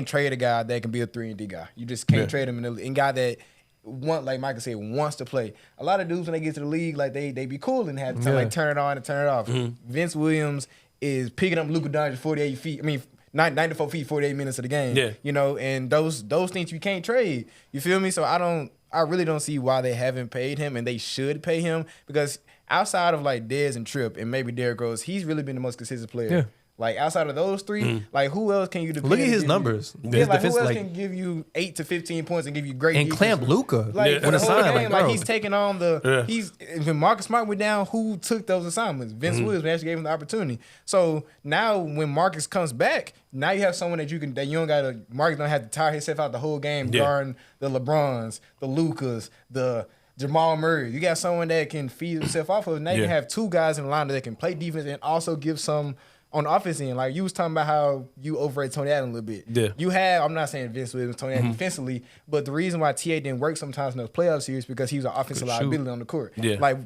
trade a guy that can be a 3-and-D guy. You just can't trade him in guy that like Michael said wants to play. A lot of dudes when they get to the league like they be cool and have to like turn it on and turn it off. Vince Williams is picking up Luka Doncic 48 feet. I mean 94 feet, 48 minutes of the game. Yeah, you know, and those things you can't trade. You feel me? So I really don't see why they haven't paid him, and they should pay him because outside of like Dez and Tripp and maybe Derrick Rose, he's really been the most consistent player. Yeah. Like outside of those three, like who else can you depend? Look at his numbers. Yeah, like who else can give you 8 to 15 points and give you great and clamp Luka like when assigned. Like he's taking on when Marcus Smart went down, who took those assignments? Vince Williams actually gave him the opportunity. So now when Marcus comes back, now you have someone that you don't got to. Marcus don't have to tire himself out the whole game guarding the LeBrons, the Lukas, the Jamal Murray. You got someone that can feed himself off of. Now you have two guys in the line that can play defense and also give some on the offense end. Like you was talking about how you overrate Tony Allen a little bit. Yeah. You have, I'm not saying Vince Williams, Tony Allen defensively, but the reason why TA didn't work sometimes in those playoff series because he was an offensive liability on the court. Yeah. Like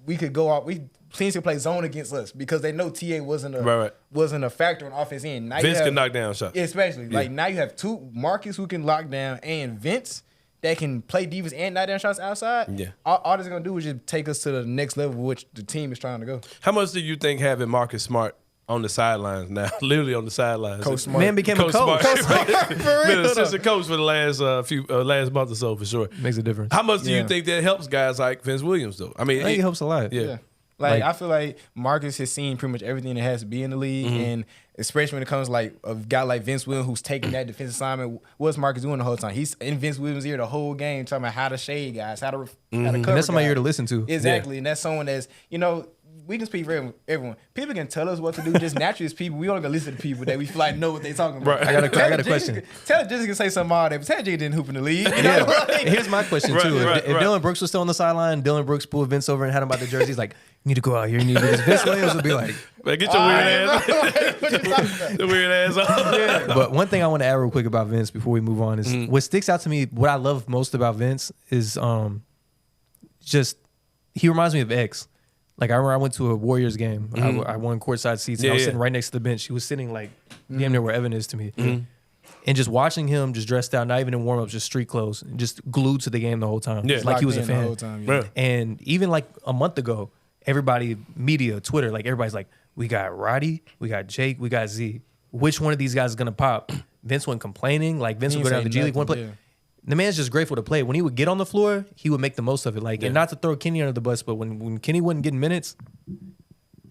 we could go out, teams could play zone against us because they know TA wasn't a factor on offense end. Now Vince can knock down shots. Especially. Like now you have two Marcus who can lock down and Vince that can play defense and knock down shots outside. Yeah. All that's gonna do is just take us to the next level which the team is trying to go. How much do you think having Marcus Smart on the sidelines now, literally on the sidelines? Coach Smart. Man became a coach. Coach Smart. Been an assistant coach for the last last month or so for sure. Makes a difference. How much do you think that helps guys like Vince Williams though? I mean, I think it helps a lot. Yeah. Like I feel like Marcus has seen pretty much everything that has to be in the league, and especially when it comes to like a guy like Vince Williams who's taking that defensive assignment. What's Marcus doing the whole time? He's in Vince Williams' ear the whole game, talking about how to shade guys, how to cover. And that's somebody here to listen to. Exactly, and that's someone that's we can speak for everyone. People can tell us what to do just naturally as people. We don't gonna listen to people that we feel like know what they're talking about. Right. I got a question. Tell Jessica say something all day, but tell Jessica didn't hoop in the league. Here's my question too. If Dillon Brooks was still on the sideline, Dillon Brooks pulled Vince over and had him about the jersey. He's like, you need to go out here. You need to do this. Vince Williams would be like, man, get your weird ass. The weird ass off. But one thing I want to add real quick about Vince before we move on is what sticks out to me, what I love most about Vince is just he reminds me of X. Like I remember I went to a Warriors game. I won courtside seats. And I was sitting right next to the bench. He was sitting like damn near where Evan is to me. And just watching him just dressed out, not even in warm-ups, just street clothes, and just glued to the game the whole time. Yeah. Like he was a fan. The whole time, And even like a month ago, everybody, media, Twitter, like everybody's like, we got Roddy, we got Jake, we got Z. Which one of these guys is gonna pop? Vince wasn't complaining. Like Vince would go down to the G League, one play. Yeah. The man's just grateful to play. When he would get on the floor, he would make the most of it. Like, and not to throw Kenny under the bus, but when Kenny wasn't getting minutes,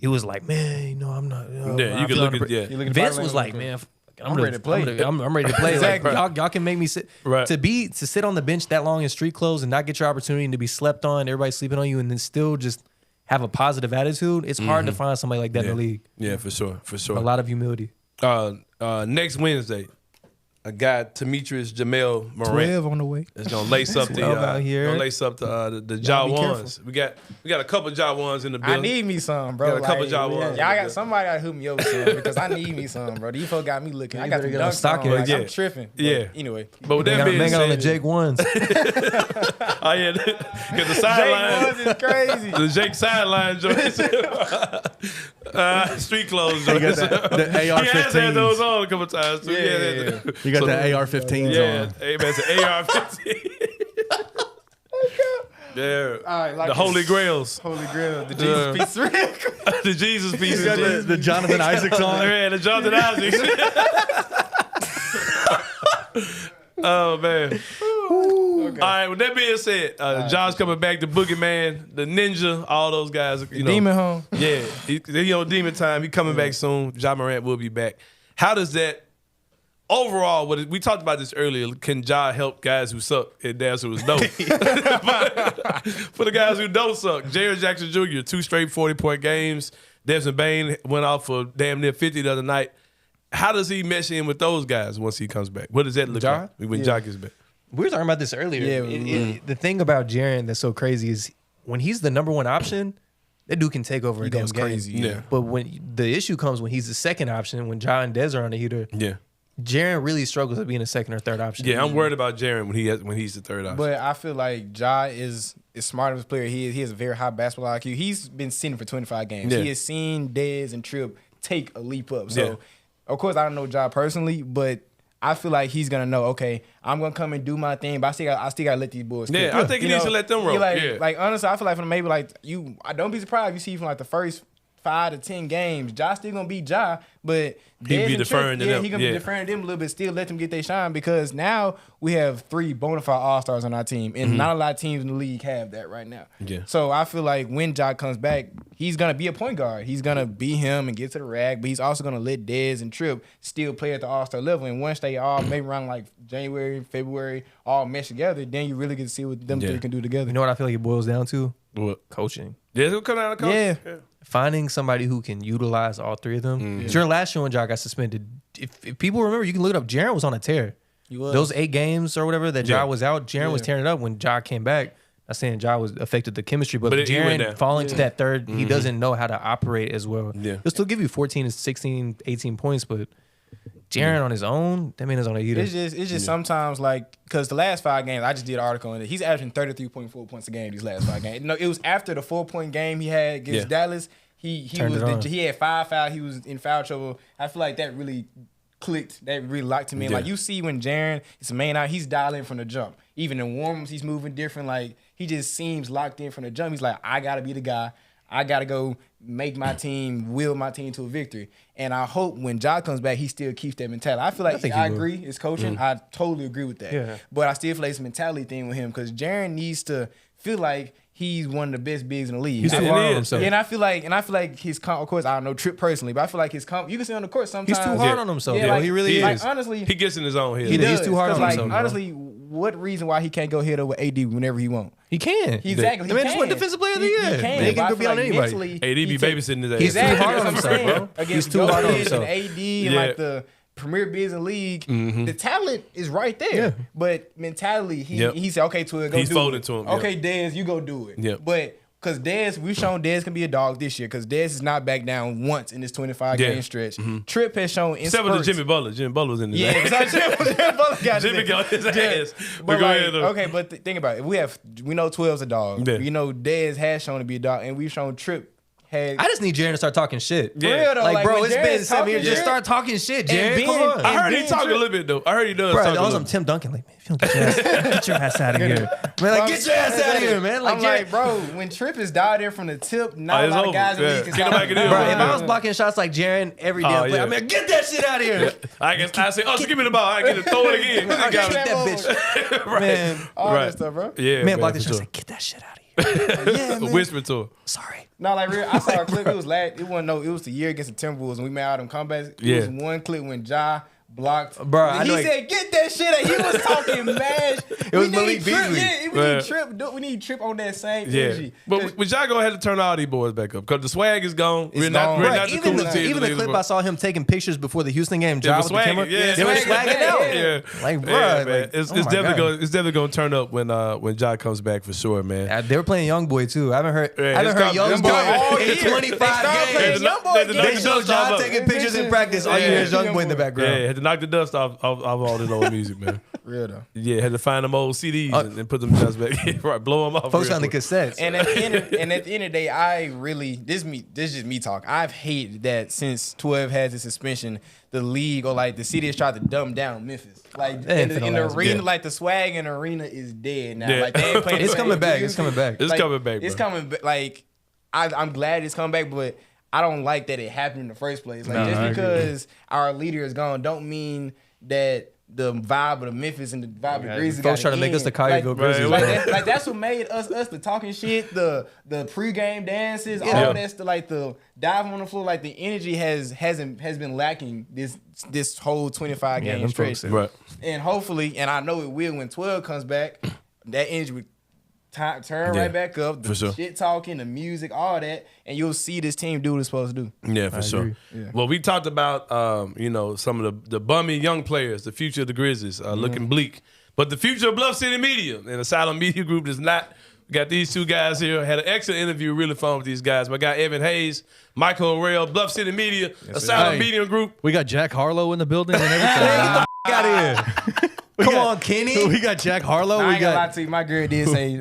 it was like, man, I'm not. You can look at Vince was like, man, I'm ready to play. I'm ready to play. Exactly. Like, y'all can make me sit to sit on the bench that long in street clothes and not get your opportunity and to be slept on, everybody sleeping on you, and then still just have a positive attitude. It's hard to find somebody like that in the league. Yeah, for sure. A lot of humility. Next Wednesday, I got Demetrius Jamel Morant. 12 on the way. It's gonna lace up the out here. gonna lace up the Ja ones. We got a couple Ja ones in the building. I need me some, bro. Got a couple Ja ones. Y'all got somebody got to hook me up with some because I need me some, bro. These folks got me looking. I got the better get on dunks stock on. it. Like, Yeah. I'm tripping. Yeah. But anyway. But with that being Man got on the said, Jake ones. oh yeah, get the Jake sideline. Woods is crazy. The Jake sideline joints. Street clothes You joints. got the AR-15s. He has had those on a couple times too. Yeah. You got the AR-15s Yeah, on. hey man, it's an AR-15. Yeah, like the Holy Grails, Holy Grail. The Jesus piece. the Jesus pieces. You got the Jonathan Isaacs on. Yeah, the Jonathan Isaacs. Oh man. All right. With that being said, John's coming back. The Boogeyman, the Ninja, all those guys. You know, Demon home. Yeah, he on Demon time. He coming back soon. Ja Morant will be back. How does that overall? We talked about this earlier. Can Ja help guys who suck and that's who was dope? For the guys who don't suck, Jaren Jackson Jr. 2 straight 40-point games. Desmond Bane went off for damn near 50 the other night. How does he mesh in with those guys once he comes back? What does that look like when Ja gets back? We were talking about this earlier. Yeah, the thing about Jaren that's so crazy is when he's the number one option, that dude can take over a damn goes game. crazy, yeah. But when the issue comes when he's the second option, when Ja and Dez are on the heater, Yeah. Jaren really struggles with being a second or third option. Yeah, I'm worried about Jaren when he's the third option. But I feel like Ja is smart of a player. He has a very high basketball IQ. He's been sitting for 25 games. Yeah. He has seen Dez and Tripp take a leap up. So, Yeah. of course, I don't know Ja personally, but I feel like he's gonna know. Okay, I'm gonna come and do my thing, but I still gotta let these boys. Yeah, cook. I think he needs to let them roll. Like honestly, I feel like from maybe like I don't be surprised if you see from like the first 5 to 10 games, Ja still gonna be Ja, but He be deferring to them. he gonna be deferring to them a little bit. Still let them get their shine because now we have 3 bona fide all-stars on our team, and not a lot of teams in the league have that right now. Yeah. So I feel like when Ja comes back, he's gonna be a point guard. He's gonna be him and get to the rack, but he's also gonna let Dez and Tripp still play at the all-star level. And once they all maybe around like January, February, all mesh together, then you really get to see what them 3 can do together. You know what I feel like it boils down to? What? Coaching. Yeah, it's gonna come down to coaching. Yeah. Finding somebody who can utilize all 3 of them. During last year when Ja got suspended, if people remember, you can look it up. Jaren was on a tear. He was. Those 8 games or whatever that Ja Yeah. was out, Jaren was tearing it up when Ja came back. Not saying Ja was affected the chemistry, but But he went down. Jaren falling to that third, he doesn't know how to operate as well. Yeah. He'll still give you 14, 16, 18 points, but Jaren on his own, that man is on a heater. It's just sometimes like because the last 5 games I just did an article on it. He's averaging 33.4 points a game these last 5 games. No, it was after the 4-point game he had against Dallas. He had 5 fouls. He was in foul trouble. I feel like that really clicked. That really locked him in. Yeah. Like you see when Jaren is a main out, he's dialing from the jump. Even in warm-ups, he's moving different. Like he just seems locked in from the jump. He's like, I gotta be the guy. I gotta go make my team, will my team to a victory. And I hope when Ja comes back, he still keeps that mentality. I feel like think I he will. agree. It's coaching. I totally agree with that. Yeah. But I still feel like it's a mentality thing with him because Jaren needs to feel like he's one of the best bigs in the league. He's too hard on himself. And I feel like his of course I don't know Tripp personally, but I feel like his you can see on the court sometimes He's too hard on himself, bro. like, He really like, is. honestly, He gets in his own head. he does. He's too hard 'Cause, on like, himself, bro. honestly, what reason why he can't go hit over AD whenever he wants? He can. Exactly. The man just won Defensive Player of the Year. He can. He but I can be feel on like anybody. mentally, AD be he take- babysitting his ass. He's too Exactly. hard on That's what I'm himself, saying. bro. Against He's too hard on Jokic himself. and AD and Yeah. like the premier bigs in the league, the talent is right there. Yeah. But mentality, Yep. he said, okay, Twitter, go He's do folding it. to him, Okay, Dez, you go do it. Yep. But because Dez, we've shown Dez can be a dog this year because Dez is not back down once in this 25-game stretch. Tripp has shown in Except for the spurts. Jimmy Butler. Jimmy Butler was in his Yeah, ass. because Jimmy Butler got Jimmy it. got his ass. But But go like, ahead, though. okay, but think about it. We know 12's a dog. Yeah. We know Dez has shown to be a dog, and we've shown Tripp had. I just need Jaren to start talking shit. For real though, Like, bro, when it's been Jaren's 7 years. talking Just shit, start talking shit, and Jaren. being- Come on. I heard he being talk a Tripp- little bit, though. I heard he does Bro, talk a that was little on Tim Duncan. Like, man, if you don't get your ass out of here. Man, like, get your ass out of here, man. Like, I'm like, bro, when Tripp is dialed in from the tip, not it's a lot over. of guys in the Yeah. league can Can't stop nobody him. get in bro, with if him. I was blocking shots like Jaren every damn play, yeah. I mean, get that shit out of here. I guess I say, oh, just give me the ball. I get to throw it again. I Got get it. that bitch. Right. Man, All Right. that stuff, bro. Yeah, man, block for this shot. sure. Like, get that shit out of here. Yeah, man. Whisper to her. Sorry. No, like real. I saw a clip. It was the year against the Timberwolves, and we made all them comebacks. It Yeah. was one clip when Ja blocked. Bro, I he know said, "Get that shit out." He was talking mad. It was Malik Beasley. Yeah, we need Trip on that same energy. But y'all gonna have to turn all these boys back up because the swag is gone. We're not Right, the even coolest team. the clip I saw him taking pictures before the Houston game, Yeah, John with the camera, they were swagging out. Yeah. Like, bro, Yeah, like, man. It's definitely gonna turn up when Ja comes back for sure, man. They were playing Young Boy too. I haven't heard it's Young Boy in 25 games. They showed Ja taking pictures in practice. All you hear is Young Boy in the background. Yeah, had to knock the dust off all this old music, man. Real though. Yeah, had to find them old CDs and put them just back. Right, blow them off. Folks on the cassettes. And at the end of the day, I really this is just me talk. I've hated that since 12 has the suspension, the league or like the city has tried to dumb down Memphis. Like in the arena, like the swag in the arena is dead now. Yeah. Like they ain't playing. It's coming back. It's coming back. It's coming back. It's bro. coming back. Like I'm glad it's coming back, but I don't like that it happened in the first place. Like just because our leader is gone, don't mean that the vibe of the Memphis and the vibe of the Grizzlies. Folks trying to make us the Collierville Grizzlies. Like that's what made us the talking shit, the pregame dances, all that's the diving on the floor. Like the energy has been lacking this whole 25 game stretch. Right. And hopefully, and I know it will when 12 comes back, that energy will turn right back up. The shit talking, the music, all that, and you'll see this team do what it's supposed to do. Yeah, for sure. Yeah. Well, we talked about some of the bummy young players, the future of the Grizzlies looking bleak, but the future of Bluff City Media and Asylum Media Group is not. We got these two guys here. Had an excellent interview, really fun with these guys. My guy Evan Hayes, Michael Harrell, Bluff City Media, Asylum Media Group. We got Jack Harlow in the building and everything. Get out of here. Come on, Kenny. We got Jack Harlow. I ain't gonna lie to you. My girl did say,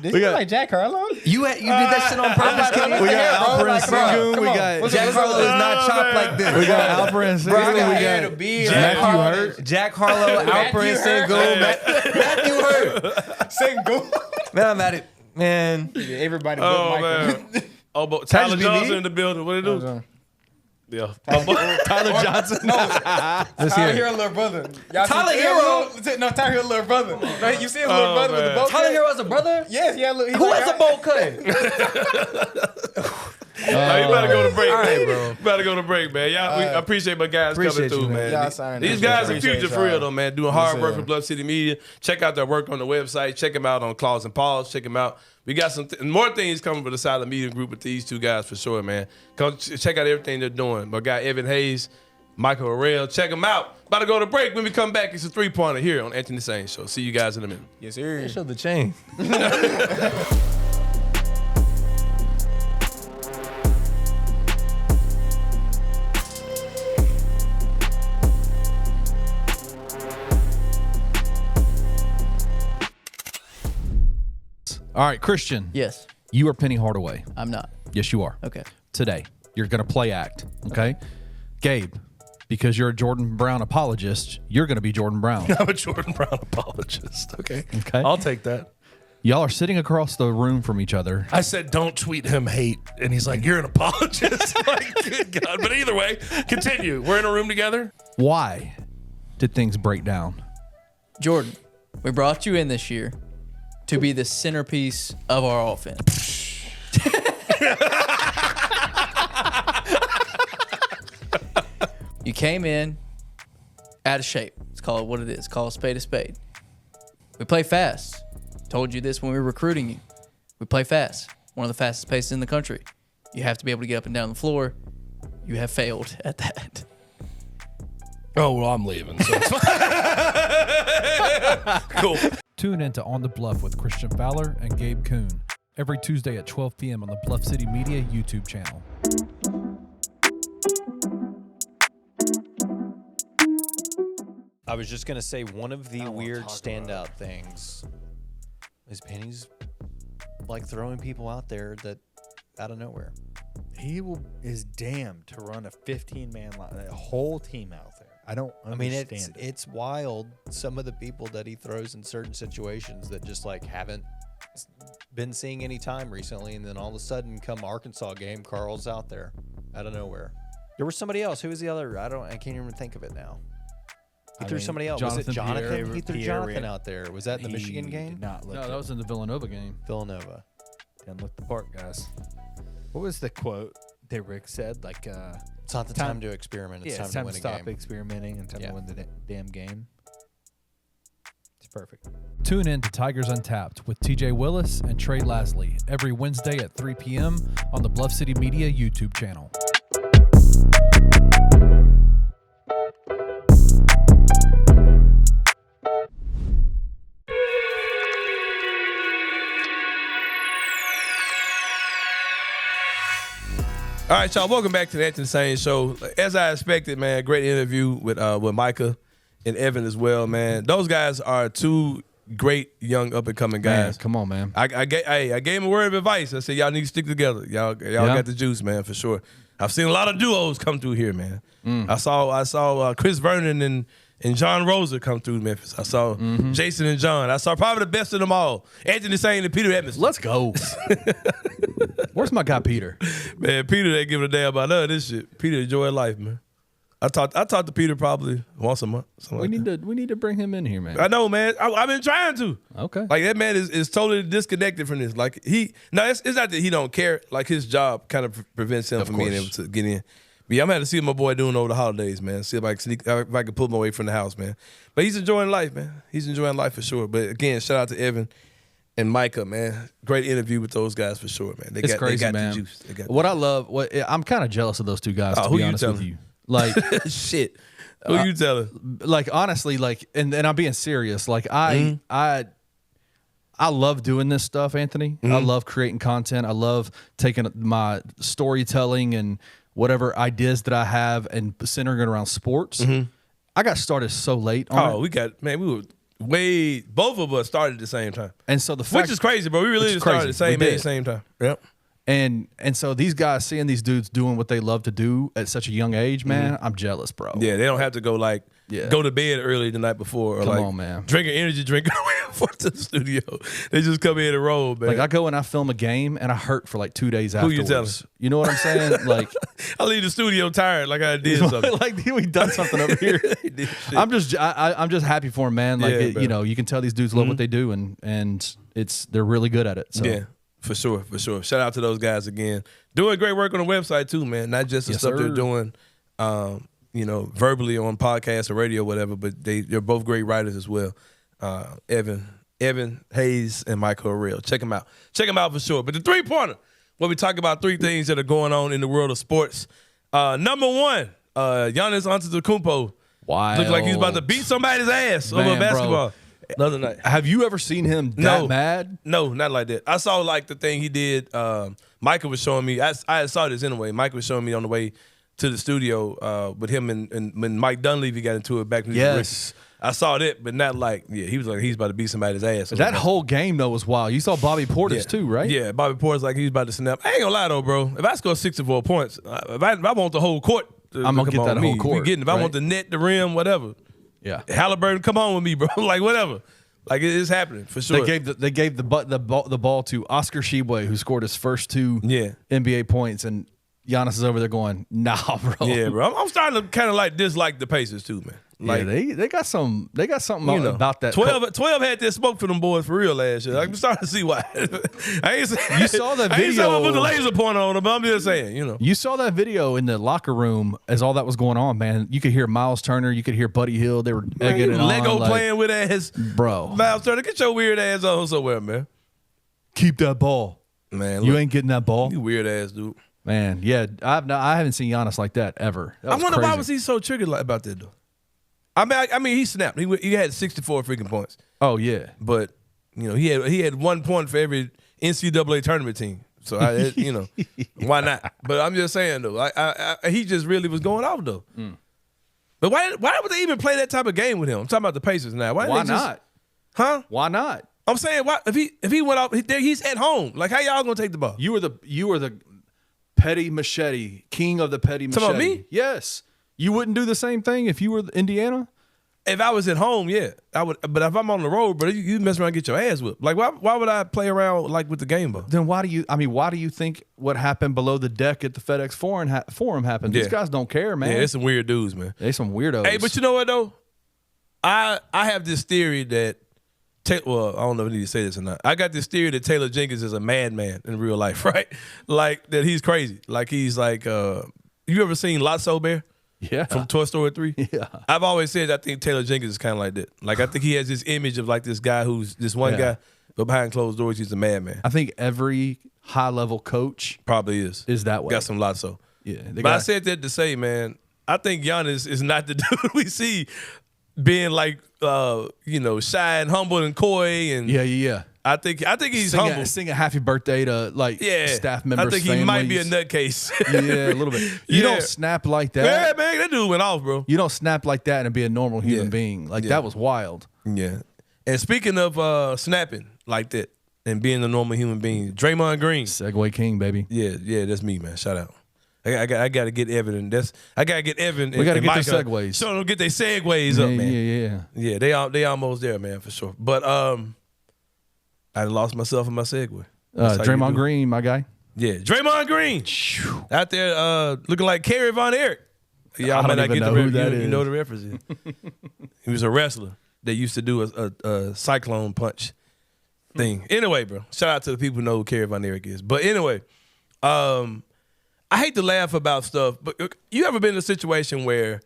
"This is like Jack Harlow." You did that shit on purpose, Kenny. We got Alfred Sengun. We got Jack Harlow is not chopped like this. We got Alfred Sengun. We got Matthew Hurt. Jack Harlow, Alfred Sengun, Matthew Hurt. Sengun. Man, I'm at it, man. Everybody. Oh man. Oh, but Tyler Johnson in the building. What do they do? Yeah. Tyler Johnson. No. Tyler Hero little brother. Tyler Hero? No, Tyler Hero little brother. No, you see his little brother with the bow cut? Tyler Hero has a brother? Yes, yeah. Look, who has a bow cut? You better go to break. All right, bro. You better go to break, man. Y'all, we appreciate my guys coming through, man. These guys are future for real, though, man. Doing hard work for Bluff City Media. Check out their work on the website. Check them out on Claws and Paws. Check them out. We got some more things coming for the Silent Media Group with these two guys for sure, man. Come check out everything they're doing. My guy Evan Hayes, Michael Harrell, check them out. About to go to break. When we come back, it's a 3-pointer here on Anthony Sain Show. See you guys in a minute. Yes, sir. Show the chain. All right, Christian. Yes. You are Penny Hardaway. I'm not. Yes, you are. Okay. Today, you're going to play act. Okay? Gabe, because you're a Jordan Brown apologist, you're going to be Jordan Brown. I'm a Jordan Brown apologist. Okay. Okay. I'll take that. Y'all are sitting across the room from each other. I said, don't tweet him hate. And he's like, you're an apologist. Like, good God. But either way, continue. We're in a room together. Why did things break down? Jordan, we brought you in this year to be the centerpiece of our offense. You came in out of shape. Let's call it what it is. Call a spade a spade. We play fast. Told you this when we were recruiting you. We play fast. One of the fastest paces in the country. You have to be able to get up and down the floor. You have failed at that. Oh, well, I'm leaving. So it's fine. Cool. Tune in to On the Bluff with Christian Fowler and Gabe Kuhn every Tuesday at 12 p.m. on the Bluff City Media YouTube channel. I was just going to say one of the weird standout things is Penny's like throwing people out there that out of nowhere. He is damned to run a 15-man line, a whole team out there. I don't understand. I mean, it's wild. Some of the people that he throws in certain situations that just like haven't been seeing any time recently, and then all of a sudden, come Arkansas game, Carl's out there out of nowhere. There was somebody else. Who was the other? I can't even think of it now. He threw somebody else. Was it Jonathan? He threw Jonathan out there. Was that in the Michigan game? No, that was in the Villanova game. Villanova. Didn't look the part, guys. What was the quote that Rick said? Like, It's not the time to experiment. It's Yeah, time to win a stop game. experimenting and time to win the damn game. It's perfect. Tune in to Tigers Untapped with TJ Willis and Trey Lasley every Wednesday at 3 p.m. on the Bluff City Media YouTube channel. All right, y'all. Welcome back to the Anthony Sain Show. As I expected, man, great interview with Micah and Evan as well, man. Those guys are two great young up and coming guys. Man, come on, man. I gave him a word of advice. I said, y'all need to stick together. Y'all got the juice, man, for sure. I've seen a lot of duos come through here, man. I saw Chris Vernon and John Rosa come through Memphis. I saw Jason and John. I saw probably the best of them all, Anthony Sain and Peter Edmonds. Let's go. Where's my guy Peter? Man, Peter ain't giving a damn about none of this shit. Peter enjoy life, man. I talk to Peter probably once a month. We need to bring him in here, man. I know, man. I've been trying to. Okay. Like that man is totally disconnected from this. Like it's not that he don't care. Like his job kind of prevents him from being able to get in. But yeah, I'm gonna have to see what my boy doing over the holidays, man. See if I can pull him away from the house, man. But he's enjoying life, man. He's enjoying life for sure. But again, shout out to Evan and Micah, man. Great interview with those guys for sure, man. They got man. the juice. I'm kind of jealous of those two guys, to be honest with you. Like shit. Who you telling? Like honestly, like and I'm being serious. Like I love doing this stuff, Anthony. I love creating content. I love taking my storytelling and whatever ideas that I have and centering it around sports. I got started so late on both of us started at the same time. And so which is crazy, bro. We really started at the same age, same time. Yep. And so these guys, seeing these dudes doing what they love to do at such a young age, man, I'm jealous, bro. Yeah, they don't have to go go to bed early the night before or Come on, man. drink an energy drink before to the studio. They just come in and roll, man. Like I go and I film a game and I hurt for like 2 days Who afterwards. you telling? You know what I'm saying? Like I leave the studio tired, like I did something. like we done something over here. I'm just happy for them, man. Like you can tell these dudes love what they do and they're really good at it. So. Yeah. For sure. Shout out to those guys again. Doing great work on the website too, man. Not just the stuff they're doing, verbally on podcasts or radio or whatever, but they're both great writers as well. Evan, Hayes, and Myke Harrell. Check them out. Check them out for sure. But the 3-pointer, where we talk about 3 things that are going on in the world of sports. Number 1, Giannis Antetokounmpo. Wild. Looks like he's about to beat somebody's ass over basketball. Bro. The other night. Have you ever seen him that mad? No, not like that. I saw like the thing he did. Micah was showing me. I saw this anyway. Micah was showing me on the way to the studio with him and when Mike Dunleavy got into it back when he was rich. I saw that, but not like he was like he's about to beat somebody's ass. That whole game though was wild. You saw Bobby Portis too, right? Yeah, Bobby Portis like he was about to snap. I ain't gonna lie though, bro. If I score 64 points, if I want the whole court, I'm gonna get that whole court. If I want the net, the rim, whatever. Yeah, Halliburton, come on with me, bro. Like whatever. Like it's happening for sure. They gave the ball to Oscar Tshiebwe, who scored his first 2 NBA points, and Giannis is over there going, nah, bro. Yeah, bro. I'm starting to kind of like dislike the Pacers too, man. Like they got something about that. 12 had that smoke for them boys for real last year. I'm starting to see why. I ain't saying you saw that video. I ain't saying I put the laser pointer on them, but I'm just saying, You saw that video in the locker room as all that was going on, man. You could hear Miles Turner, you could hear Buddy Hill. They were egging it on. Lego playing with ass, bro. Miles Turner, get your weird ass on somewhere, man. Keep that ball, man. You ain't getting that ball. You weird ass dude. Man, yeah, I haven't seen Giannis like that ever. I wonder why was he so triggered about that though. I mean, he snapped. He had 64 freaking points. Oh yeah, but he had 1 point for every NCAA tournament team. So why not? But I'm just saying though, he just really was going off though. But why would they even play that type of game with him? I'm talking about the Pacers now. Why not? Huh? Why not? I'm saying why if he went off, he's at home. Like how y'all gonna take the ball? You were the petty machete, king of the petty machete. Talking about me? Yes. You wouldn't do the same thing if you were Indiana? If I was at home, yeah, I would. But if I'm on the road, bro, you mess around and get your ass whipped. Like, why would I play around like with the game, bro? Then why do you think what happened below the deck at the FedEx Forum happened? These guys don't care, man. Yeah, it's some weird dudes, man. They some weirdos. Hey, but you know what though? I have this theory that. Well, I don't know if I need to say this or not. I got this theory that Taylor Jenkins is a madman in real life, right? Like that he's crazy. Like he's like You ever seen Lotso Bear? Yeah. From Toy Story 3? Yeah. I've always said I think Taylor Jenkins is kind of like that. Like, I think he has this image of like this guy who's this one guy, but behind closed doors, he's a madman. I think every high-level coach probably is that way. Got some Lotso. Yeah. But I said that to say, man, I think Giannis is not the dude we see being like, shy and humble and coy. And yeah. I think he's humble. Sing a happy birthday to staff members. I think he might be a nutcase. Yeah, a little bit. You don't snap like that. Yeah, man, that dude went off, bro. You don't snap like that and be a normal human being. Like that was wild. Yeah. And speaking of snapping like that and being a normal human being, Draymond Green, Segway King, baby. Yeah, that's me, man. Shout out. I got to get Evan. I got to get Evan. We got to and get Mike their segues. So them get their segues up, man. Yeah. They almost there, man, for sure. But I lost myself in my segue. Draymond Green, my guy. Yeah, Draymond Green out there looking like Kerry Von Erich. Y'all might not get the reference. You know the reference. He was a wrestler that used to do a cyclone punch thing. Anyway, bro, shout out to the people who know who Kerry Von Erich is. But anyway, I hate to laugh about stuff, but you ever been in a situation where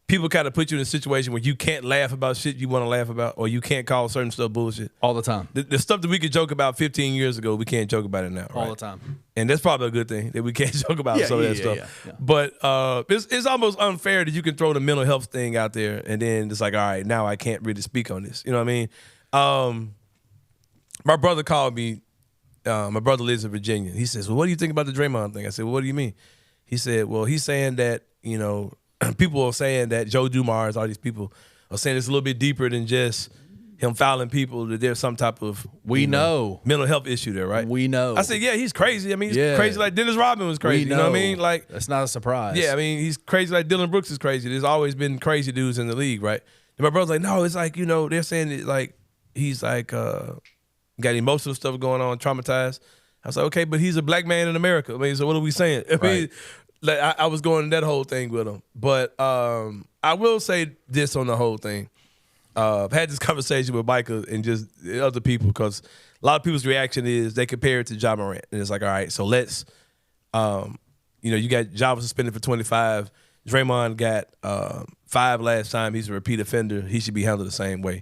people kind of put you in a situation where you can't laugh about shit you want to laugh about, or you can't call certain stuff bullshit? All the time. The stuff that we could joke about 15 years ago, we can't joke about it now. All right? the time. And that's probably a good thing that we can't joke about some of that stuff. Yeah. But it's almost unfair that you can throw the mental health thing out there and then it's like, all right, now I can't really speak on this. You know what I mean? My brother called me. My brother lives in Virginia. He says, well, what do you think about the Draymond thing? I said, well, what do you mean? He said, well, he's saying that, people are saying that Joe Dumars, all these people are saying it's a little bit deeper than just him fouling people, that there's some type of mental health issue there, right? We know. I said, yeah, he's crazy. I mean, he's crazy like Dennis Rodman was crazy. You know what I mean? Like, that's not a surprise. Yeah, I mean, he's crazy like Dillon Brooks is crazy. There's always been crazy dudes in the league, right? And my brother's like, no, it's like, they're saying it like he's like got emotional stuff going on, traumatized. I was like, okay, but he's a black man in America. I mean, so what are we saying? I mean, like I was going that whole thing with him. But I will say this on the whole thing. I've had this conversation with Micah and just other people because a lot of people's reaction is they compare it to Ja Morant. And it's like, all right, so let's, you got Ja was suspended for 25. Draymond got 5 last time. He's a repeat offender. He should be handled the same way.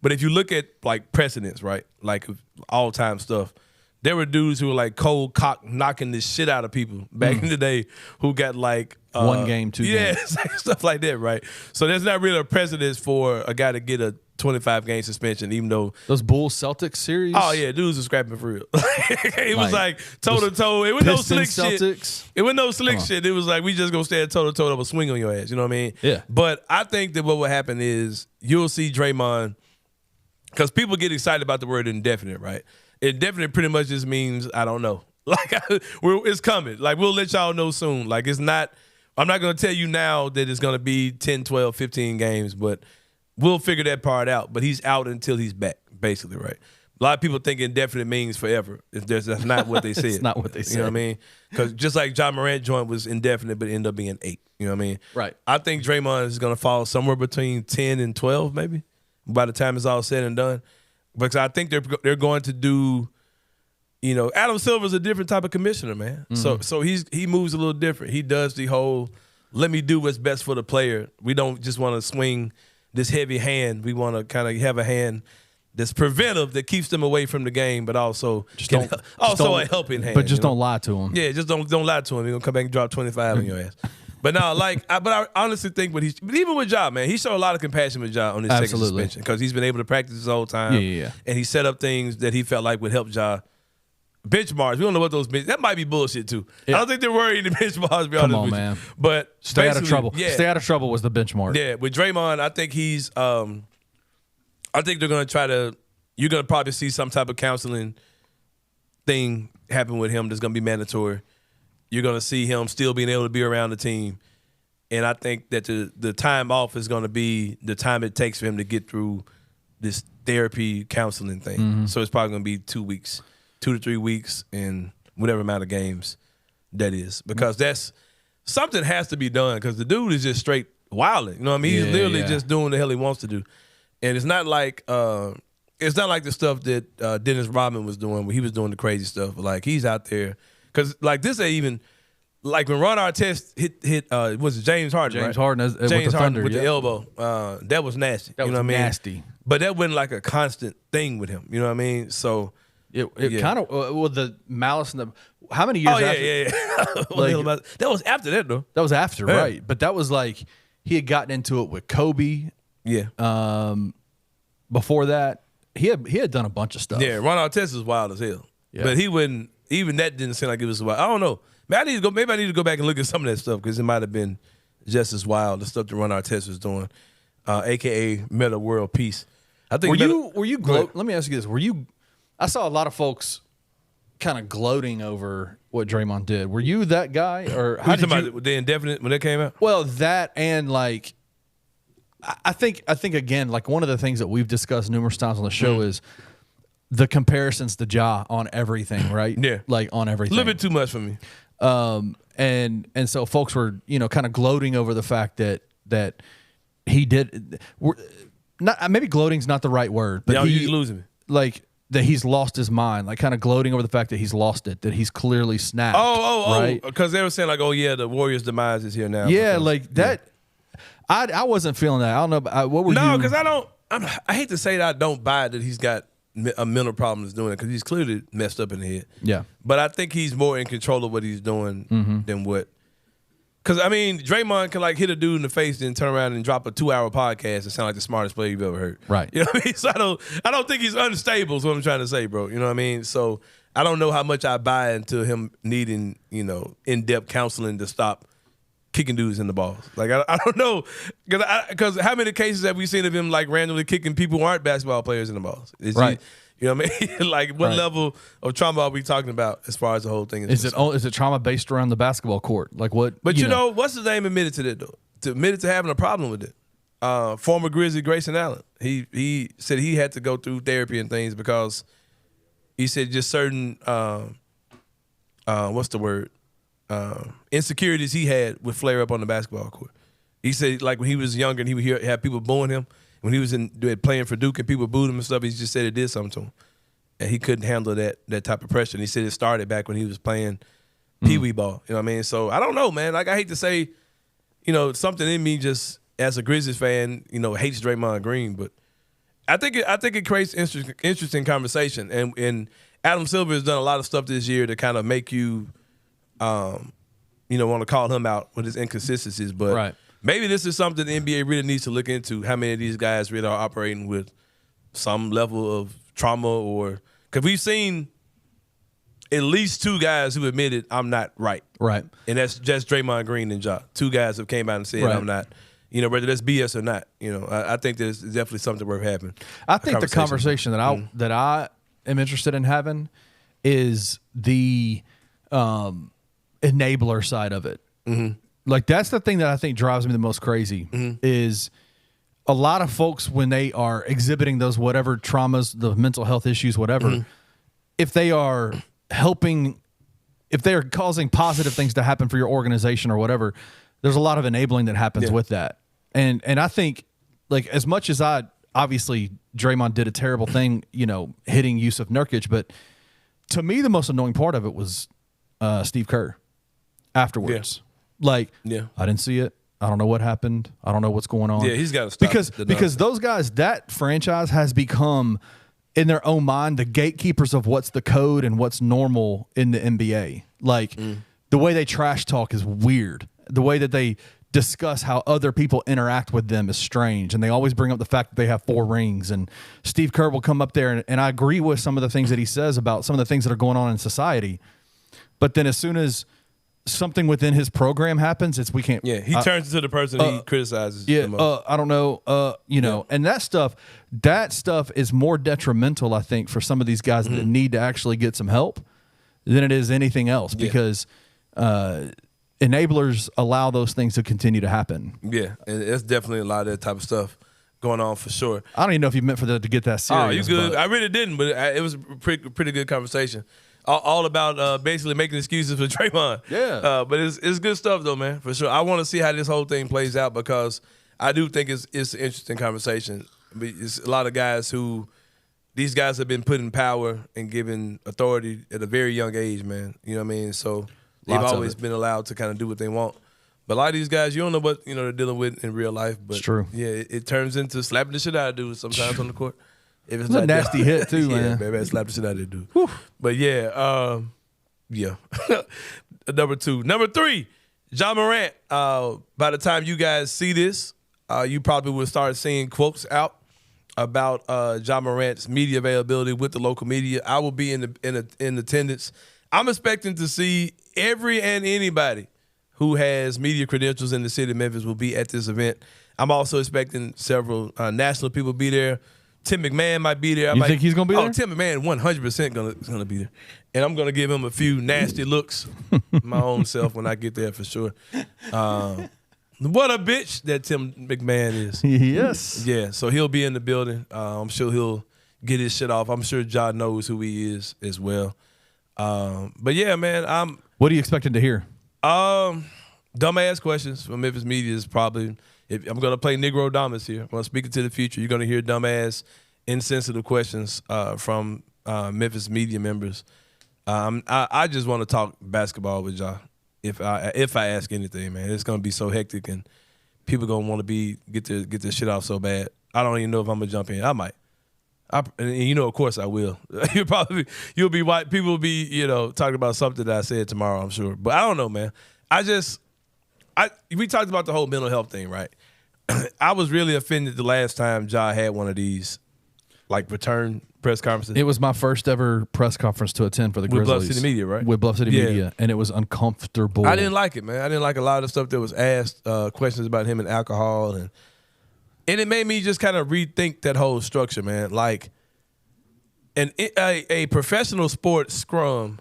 But if you look at like precedents, right, like all time stuff, there were dudes who were like cold cock knocking the shit out of people back in the day who got like 1 game, 2 games. Yeah, stuff like that, right? So there's not really a precedent for a guy to get a 25-game suspension, even though those Bulls Celtics series. Oh yeah, dudes are scrapping for real. It was like toe to toe. It was no slick Celtics. shit. It was no slick shit. It was like we just gonna stand toe to toe. I'm gonna swing on your ass. You know what I mean? Yeah. But I think that what will happen is you'll see Draymond, because people get excited about the word indefinite, right? Indefinite pretty much just means I don't know. Like it's coming. Like we'll let y'all know soon. Like it's not. I'm not going to tell you now that it's going to be 10, 12, 15 games, but we'll figure that part out. But he's out until he's back, basically, right? A lot of people think indefinite means forever. That's not what they said. It's not what they said. You know what I mean? Because just like Ja Morant joint was indefinite, but it ended up being 8. You know what I mean? Right. I think Draymond is going to fall somewhere between 10 and 12, maybe, by the time it's all said and done. Because I think they're going to do. Adam Silver's a different type of commissioner, man. Mm-hmm. So he moves a little different. He does the whole, let me do what's best for the player. We don't just want to swing this heavy hand. We want to kind of have a hand that's preventive, that keeps them away from the game, but also a helping hand. But just don't lie to him. Yeah, just don't lie to him. He's gonna come back and drop 25 on your ass. But no, I honestly think even with Ja, man, he showed a lot of compassion with Ja on his second suspension because he's been able to practice his whole time. Yeah. And he set up things that he felt like would help Ja. Benchmarks. We don't know what those that might be bullshit too. Yeah. I don't think they're worried the benchmarks. Be Come honest on, with man. You. But stay out of trouble. Yeah. Stay out of trouble was the benchmark. Yeah, with Draymond, I think he's. I think they're gonna try to. You're gonna probably see some type of counseling thing happen with him that's gonna be mandatory. You're gonna see him still being able to be around the team, and I think that the time off is gonna be the time it takes for him to get through this therapy counseling thing. Mm-hmm. So it's probably gonna be 2 weeks. 2 to 3 weeks in whatever amount of games that is. Because that's something has to be done because the dude is just straight wilding. You know what I mean? He's literally just doing the hell he wants to do. And it's not like the stuff that Dennis Rodman was doing when he was doing the crazy stuff. Like he's out there because like this ain't even like when Ron Artest hit was it James Harden? James right? Harden with James the Harden Thunder, with yeah. the elbow. That was nasty. That you was know what I mean? nasty. But that wasn't like a constant thing with him. You know what I mean? So It kind of with the malice and the how many years? Oh yeah, after? yeah. That was after that though. That was after, Yeah. right? But that was like he had gotten into it with Kobe. Yeah. Before that, he had done a bunch of stuff. Yeah, Ron Artest was wild as hell. Yeah. But he wouldn't. Even that didn't seem like it was wild. I don't know. Maybe I need to go back and look at some of that stuff because it might have been just as wild. The stuff that Ron Artest was doing, aka Meta World Peace. I think. Were you gloat? Let me ask you this: Were you? I saw a lot of folks kind of gloating over what Draymond did. Were you that guy, or how did you? About the indefinite when that came out? Well, that and like, I think again, like one of the things that we've discussed numerous times on the show is the comparisons to Ja on everything, right? Yeah, like on everything. A little bit too much for me. And so folks were kind of gloating over the fact that he did. Not maybe gloating's not the right word, but he's losing me. Like that he's lost his mind, like kind of gloating over the fact that he's lost it, that he's clearly snapped. Right? Because they were saying like, oh yeah, the Warriors' demise is here now. Yeah, because, like that. I wasn't feeling that. I don't know. What were you? No, because I hate to say that I don't buy that he's got a mental problem that's doing it because he's clearly messed up in the head. Yeah. But I think he's more in control of what he's doing than what. Because, I mean, Draymond can, like, hit a dude in the face and turn around and drop a 2-hour podcast and sound like the smartest player you've ever heard. Right. You know what I mean? So I don't think he's unstable is what I'm trying to say, bro. You know what I mean? So I don't know how much I buy into him needing, in-depth counseling to stop kicking dudes in the balls. Like, I don't know. Because how many cases have we seen of him, like, randomly kicking people who aren't basketball players in the balls? Right. You know what I mean? Like, what level of trauma are we talking about as far as the whole thing is concerned? Is it trauma based around the basketball court? Like what? But you know, what's his name admitted to that though? Admitted to having a problem with it. Former Grizzly Grayson Allen. He said he had to go through therapy and things because he said just certain what's the word? Insecurities he had would flare up on the basketball court. He said like when he was younger and he would have people booing him. When he was playing for Duke and people booed him and stuff, he just said it did something to him. And he couldn't handle that type of pressure. And he said it started back when he was playing pee-wee ball. You know what I mean? So I don't know, man. Like I hate to say, something in me just as a Grizzlies fan, hates Draymond Green. But I think it creates interesting conversation. And Adam Silver has done a lot of stuff this year to kind of make you, want to call him out with his inconsistencies. But right. Maybe this is something the NBA really needs to look into, how many of these guys really are operating with some level of trauma or – because we've seen at least 2 guys who admitted I'm not right. Right. And that's just Draymond Green and Ja. 2 guys have came out and said I'm not – whether that's BS or not. I think there's definitely something worth having. I think the conversation that I am interested in having is the enabler side of it. Mm-hmm. Like that's the thing that I think drives me the most crazy is a lot of folks when they are exhibiting those whatever traumas, the mental health issues, whatever, if they are helping, if they are causing positive things to happen for your organization or whatever, there's a lot of enabling that happens with that. And I think like as much as obviously Draymond did a terrible thing, hitting Yusuf Nurkic, but to me the most annoying part of it was Steve Kerr afterwards. Like, I didn't see it. I don't know what happened. I don't know what's going on. Yeah, he's got to stop. Because those guys, that franchise has become, in their own mind, the gatekeepers of what's the code and what's normal in the NBA. Like, the way they trash talk is weird. The way that they discuss how other people interact with them is strange. And they always bring up the fact that they have 4 rings. And Steve Kerr will come up there, and I agree with some of the things that he says about some of the things that are going on in society. But then as soon as something within his program happens, we can't. Yeah, he turns into the person he criticizes. Yeah, the most. I don't know. And that stuff is more detrimental, I think, for some of these guys that need to actually get some help than it is anything else because enablers allow those things to continue to happen. Yeah, and it's definitely a lot of that type of stuff going on for sure. I don't even know if you meant for that to get that serious. Oh, you good? I really didn't, but it was a pretty good conversation. All about basically making excuses for Draymond. Yeah. But it's good stuff, though, man, for sure. I want to see how this whole thing plays out because I do think it's an interesting conversation. It's a lot of guys these guys have been put in power and given authority at a very young age, man. You know what I mean? So They've Lots of always it. been allowed to kind of do what they want. But a lot of these guys, you don't know what they're dealing with in real life. But It's true. Yeah, it turns into slapping the shit out of dudes sometimes on the court. If It's a nasty hit too, yeah, man. baby, slap the shit out of that dude. But yeah, yeah. Number 2. Number 3, Ja Morant. By the time you guys see this, you probably will start seeing quotes out about Ja Morant's media availability with the local media. I will be in attendance. I'm expecting to see every and anybody who has media credentials in the city of Memphis will be at this event. I'm also expecting several national people to be there. Tim McMahon might be there. You think he's gonna be there? Oh, Tim McMahon 100% gonna be there, and I'm gonna give him a few nasty looks, my own self when I get there for sure. What a bitch that Tim McMahon is. Yes. Yeah, so he'll be in the building. I'm sure he'll get his shit off. I'm sure Ja knows who he is as well. But yeah, man, What are you expecting to hear? Dumbass questions from Memphis media is probably. If I'm gonna play Negro Damas here. I'm gonna speak into the future. You're gonna hear dumbass, insensitive questions from Memphis media members. I just want to talk basketball with y'all. If I ask anything, man, it's gonna be so hectic and people gonna want to get their shit off so bad. I don't even know if I'm gonna jump in. I might. And of course I will. You'll be white. People will be talking about something that I said tomorrow. I'm sure, but I don't know, man. We talked about the whole mental health thing, right? I was really offended the last time Ja had one of these, like, return press conferences. It was my first ever press conference to attend for the With Grizzlies. Bluff City Media, right? With Bluff City Yeah. Media, and it was uncomfortable. I didn't like it, man. I didn't like a lot of the stuff that was asked, questions about him and alcohol, and it made me just kind of rethink that whole structure, man. Like, a professional sports scrum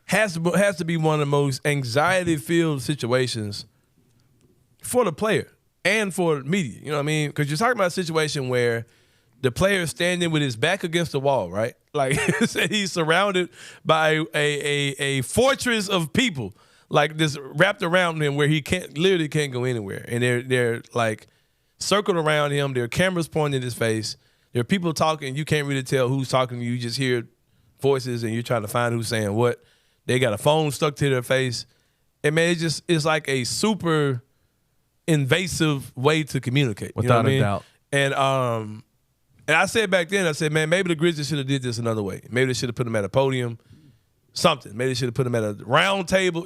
has to be one of the most anxiety-filled situations for the player and for media. You know what I mean? Because you're talking about a situation where the player is standing with his back against the wall, right? Like, he's surrounded by a fortress of people, like, this wrapped around him where he literally can't go anywhere. And they're like circled around him. There are cameras pointing at his face. There are people talking. You can't really tell who's talking to you. You just hear voices and you're trying to find who's saying what. They got a phone stuck to their face. And man, it's like a super invasive way to communicate. Without a doubt. And I said back then, man, maybe the Grizzlies should have did this another way. Maybe they should have put him at a podium, something. Maybe they should have put him at a round table,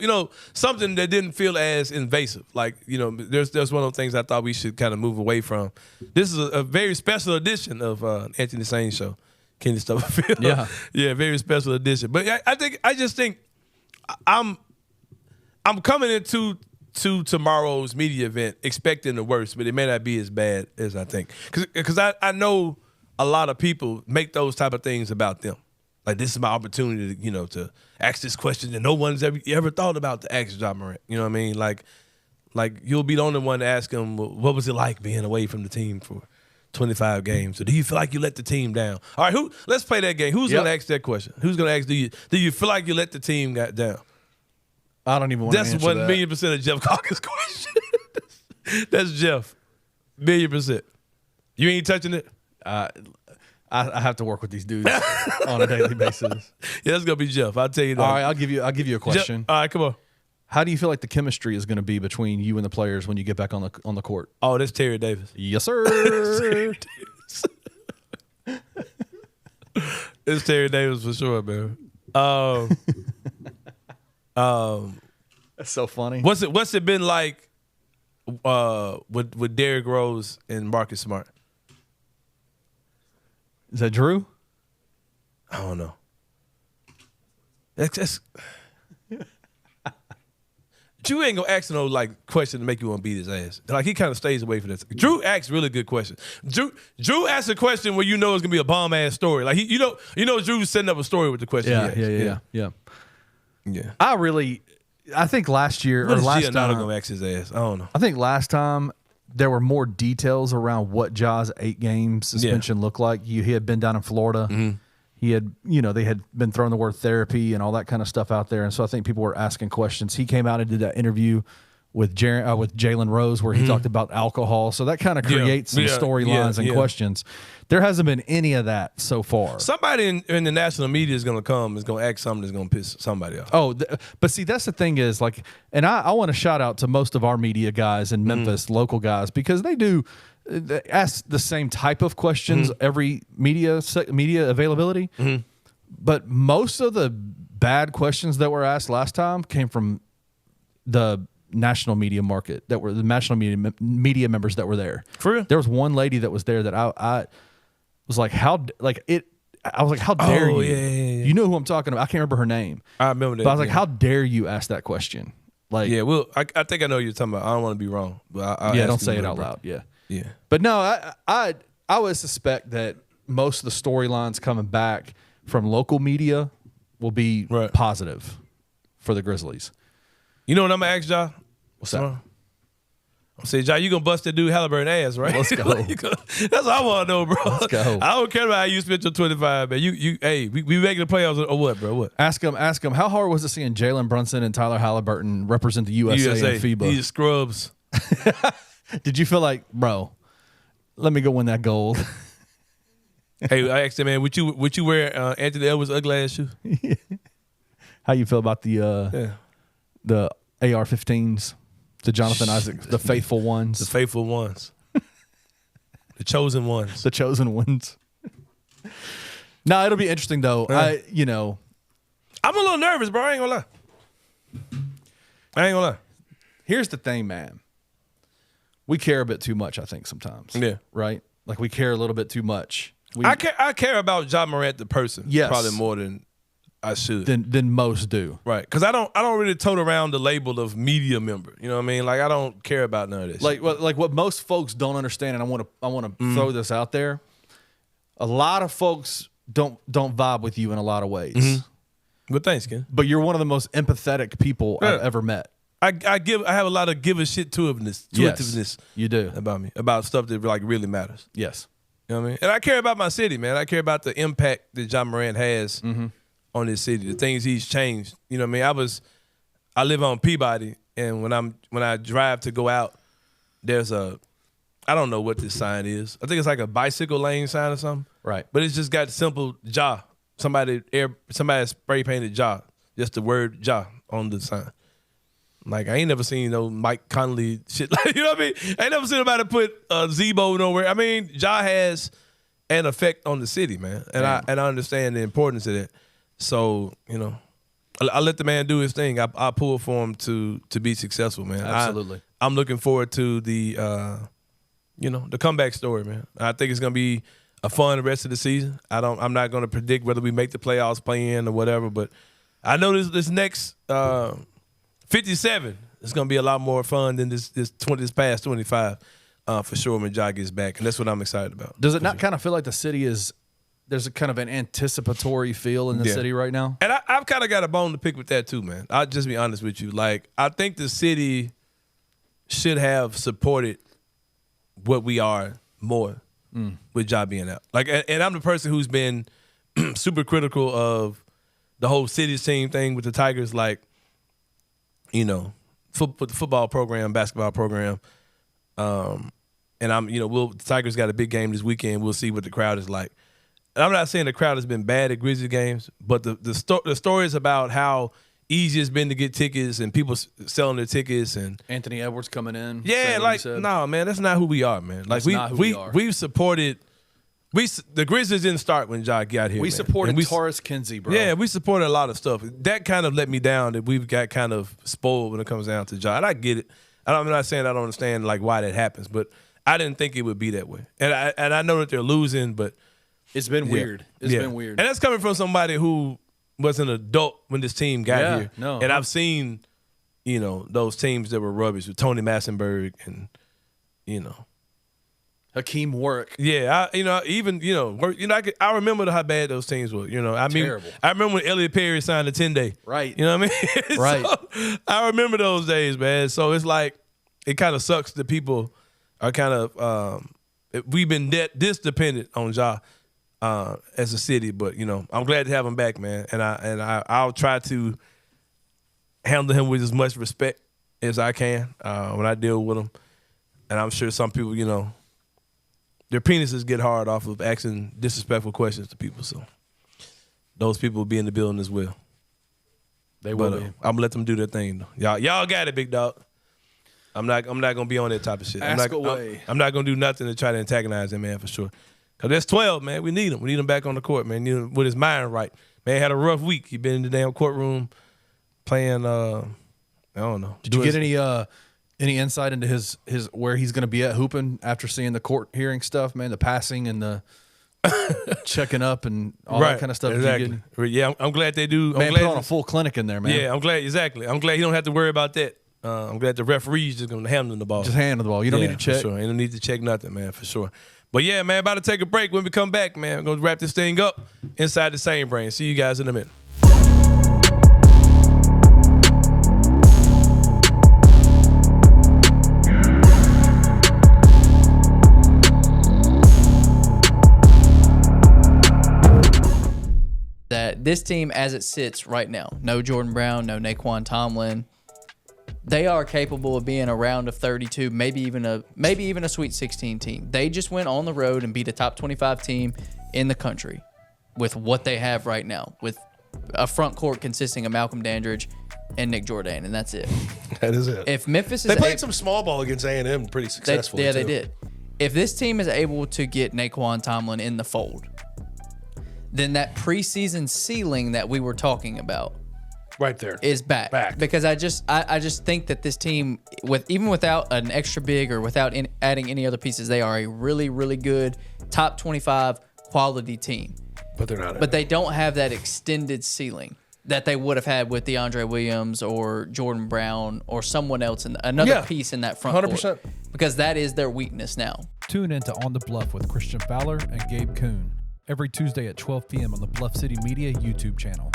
something that didn't feel as invasive. Like, there's one of those things I thought we should kind of move away from. This is a very special edition of Anthony Sain Show. Kenny Stubblefield. Yeah. Yeah, very special edition. But I just think I'm coming into tomorrow's media event expecting the worst, but it may not be as bad as I think. Because I know a lot of people make those type of things about them. Like, this is my opportunity to, to ask this question that no one's ever thought about to ask Ja Morant. You know what I mean? Like you'll be the only one to ask him, what was it like being away from the team for 25 games? So do you feel like you let the team down? All right, let's play that game. Who's going to ask that question? Who's going to ask, do you feel like you let the team get down? I don't even want to answer That's that. 1,000,000% of Jeff Calkins' question. That's Jeff. 1,000,000%. You ain't touching it? I have to work with these dudes on a daily basis. Yeah, that's gonna be Jeff. I'll tell you that. All right, I'll give you a question. All right, come on. How do you feel like the chemistry is going to be between you and the players when you get back on the court? Oh, that's Terry Davis. Yes, sir. It's Terry Davis for sure, man. That's so funny. What's it been like with Derrick Rose and Marcus Smart? Is that Drew? I don't know. That's Drew ain't gonna ask no question to make you want to beat his ass. Like, he kind of stays away from this. Drew asks really good questions. Drew asks a question where it's gonna be a bomb ass story. Like, Drew's setting up a story with the question. Yeah. I think last year What or is last Giannis time gonna ask his ass? I don't know. I think last time there were more details around what Ja's 8-game suspension looked like. He had been down in Florida. Mm-hmm. He had, they had been throwing the word therapy and all that kind of stuff out there. And so I think people were asking questions. He came out and did that interview Jalen Rose, where he talked about alcohol. So that kind of creates some storylines and questions. There hasn't been any of that so far. Somebody in the national media is going to act something that's going to piss somebody off. Oh, but see, that's the thing is, like, and I want to shout out to most of our media guys in Memphis, local guys, because they do ask the same type of questions every media availability. But most of the bad questions that were asked last time came from the national media market, that were the national media members that were there. For real? There was one lady that was there that I was like, how dare you? Yeah. You know who I'm talking about. I can't remember her name. I remember that. But I was like, how dare you ask that question? Like, yeah, well, I think I know what you're talking about. I don't want to be wrong. But don't say it out loud. Yeah. Yeah. But no, I would suspect that most of the storylines coming back from local media will be positive for the Grizzlies. You know what I'm going to ask y'all? What's that? I'm going to say, y'all, you going to bust that dude Halliburton ass, right? Let's go. That's what I want to know, bro. Let's go. I don't care about how you spent your 25, man. Hey, we making the playoffs or what, bro? What? Ask him, how hard was it seeing Jalen Brunson and Tyler Halliburton represent the USA in FIBA? These scrubs. Did you feel like, bro, let me go win that gold? Hey, I asked him, man, would you wear Anthony Edwards' ugly ass shoe? How you feel about the AR-15s, the Jonathan Isaac, the faithful ones? The faithful ones. The chosen ones. The chosen ones. No, it'll be interesting, though. I'm a little nervous, bro. I ain't gonna lie. Here's the thing, man. We care a bit too much, I think, sometimes. Yeah. Right? Like, we care a little bit too much. I care about Ja Morant the person. Yes. Probably more than I should. Than most do. Right. Because I don't really tote around the label of media member. You know what I mean? Like, I don't care about none of this. Like what most folks don't understand, and I want to throw this out there. A lot of folks don't vibe with you in a lot of ways. But thanks, Ken. But you're one of the most empathetic people I've ever met. I have a lot of give a shit to-iveness Yes, you do. about me, about stuff that like really matters. Yes. You know what I mean? And I care about my city, man. I care about the impact that Ja Morant has on this city, the things he's changed. You know what I mean? I live on Peabody, and when I drive to go out, there's I don't know what this sign is. I think it's like a bicycle lane sign or something. Right. But it's just got simple Ja. Somebody spray painted Ja, just the word Ja on the sign. Like, I ain't never seen no Mike Conley shit. Like, you know what I mean? I ain't never seen nobody put Zebo nowhere. I mean, Ja has an effect on the city, man. And I understand the importance of that. So, I let the man do his thing. I pull for him to be successful, man. Absolutely. I'm looking forward to the comeback story, man. I think it's gonna be a fun rest of the season. I'm not gonna predict whether we make the playoffs, play in, or whatever, but I know this next 57 is going to be a lot more fun than this past 25 for sure when Ja gets back, and that's what I'm excited about. Does it not kind of feel like the city there's a kind of an anticipatory feel in the city right now? And I've kind of got a bone to pick with that too, man. I'll just be honest with you. Like, I think the city should have supported what we are more with Ja being out. Like, and I'm the person who's been super critical of the whole city's team thing with the Tigers, like, football program, basketball program, and the Tigers got a big game this weekend. We'll see what the crowd is like. And I'm not saying the crowd has been bad at Grizzlies games, but the stories about how easy it's been to get tickets and people selling their tickets and Anthony Edwards coming in. Yeah, like, no, man, that's not who we are, man. Like, we've supported. The Grizzlies didn't start when Ja got here. We supported Taurus Kinsey, bro. Yeah, we supported a lot of stuff. That kind of let me down that we've got kind of spoiled when it comes down to Ja. And I get it. I'm not saying I don't understand like why that happens, but I didn't think it would be that way. And I know that they're losing, but it's been weird. It's been weird. And that's coming from somebody who was an adult when this team got here. No, and I've seen, those teams that were rubbish with Tony Massenberg and, Hakeem Warwick. Yeah, I remember how bad those teams were. Terrible. I remember when Elliot Perry signed a 10-day. Right. You know what I mean? Right. So, I remember those days, man. So it's like, it kind of sucks that people are kind of, we've been this dependent on Ja as a city. But, I'm glad to have him back, man. And I'll try to handle him with as much respect as I can when I deal with them. And I'm sure some people, their penises get hard off of asking disrespectful questions to people. So those people will be in the building as well. They will be. I'm gonna let them do their thing though. Y'all got it, big dog. I'm not gonna be on that type of shit. Ask away. I'm not gonna do nothing to try to antagonize that man for sure. Cause that's 12, man. We need him. We need him back on the court, man. Need him with his mind right. Man had a rough week. He been in the damn courtroom playing. I don't know. Did you get any insight into his where he's going to be at hooping after seeing the court hearing stuff, man? The passing and the checking up and all that kind of stuff. Exactly. Yeah, I'm glad they do. Man, put on a full clinic in there, man. Yeah, I'm glad. Exactly. I'm glad he don't have to worry about that. I'm glad the referee's just going to handle the ball. Just handle the ball. You don't need to check. For sure. You don't need to check nothing, man, for sure. But yeah, man, about to take a break. When we come back, man, we're going to wrap this thing up inside the Sain Brain. See you guys in a minute. That this team, as it sits right now, no Jordan Brown, no Naquan Tomlin, they are capable of being a round of 32, maybe even a Sweet 16 team. They just went on the road and beat a top 25 team in the country with what they have right now, with a front court consisting of Malcolm Dandridge and Nick Jordan, and that's it. That is it. If Memphis is they played some small ball against A&M pretty successfully. They did. If this team is able to get Naquan Tomlin in the fold, then that preseason ceiling that we were talking about right there is back. Because I just think that this team, even without an extra big or without adding any other pieces, they are a really, really good top 25 quality team. But they're not. But they don't have that extended ceiling that they would have had with DeAndre Williams or Jordan Brown or someone else, another piece in that front 100%. court. Because that is their weakness now. Tune in to On the Bluff with Christian Fowler and Gabe Kuhn every Tuesday at 12 p.m. on the Bluff City Media YouTube channel.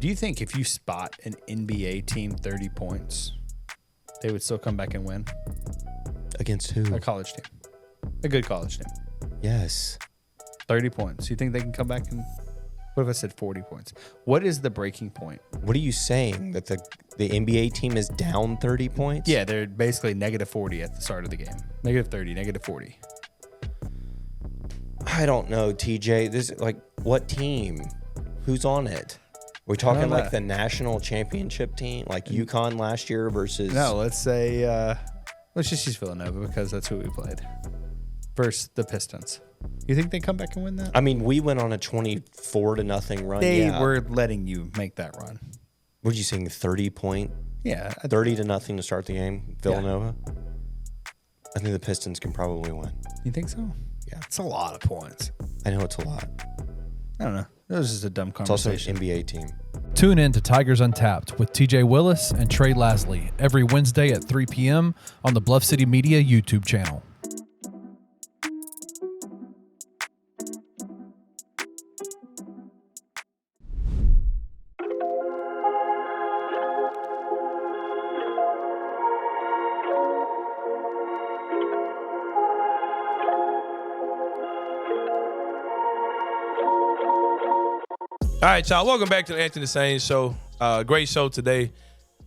Do you think if you spot an NBA team 30 points, they would still come back and win? Against who? A college team. A good college team. Yes. 30 points. You think they can come back and... What if I said 40 points? What is the breaking point? What are you saying? That the NBA team is down 30 points? Yeah, they're basically negative 40 at the start of the game. Negative 30, negative 40. I don't know, TJ. This what team? Who's on it? We're talking like the national championship team, like UConn last year versus... No, let's say... let's just use Villanova because that's who we played. Versus the Pistons. You think they come back and win that? I mean, we went on a 24-0 run. They were letting you make that run. What did you saying? 30 point? Yeah. 30-0 to start the game. Villanova. Yeah. I think the Pistons can probably win. You think so? Yeah. It's a lot of points. I know it's a lot. I don't know. It was just a dumb conversation. It's also an NBA team. Tune in to Tigers Untapped with TJ Willis and Trey Lasley every Wednesday at 3 p.m. on the Bluff City Media YouTube channel. All right, y'all. Welcome back to the Anthony Sain Show. Great show today.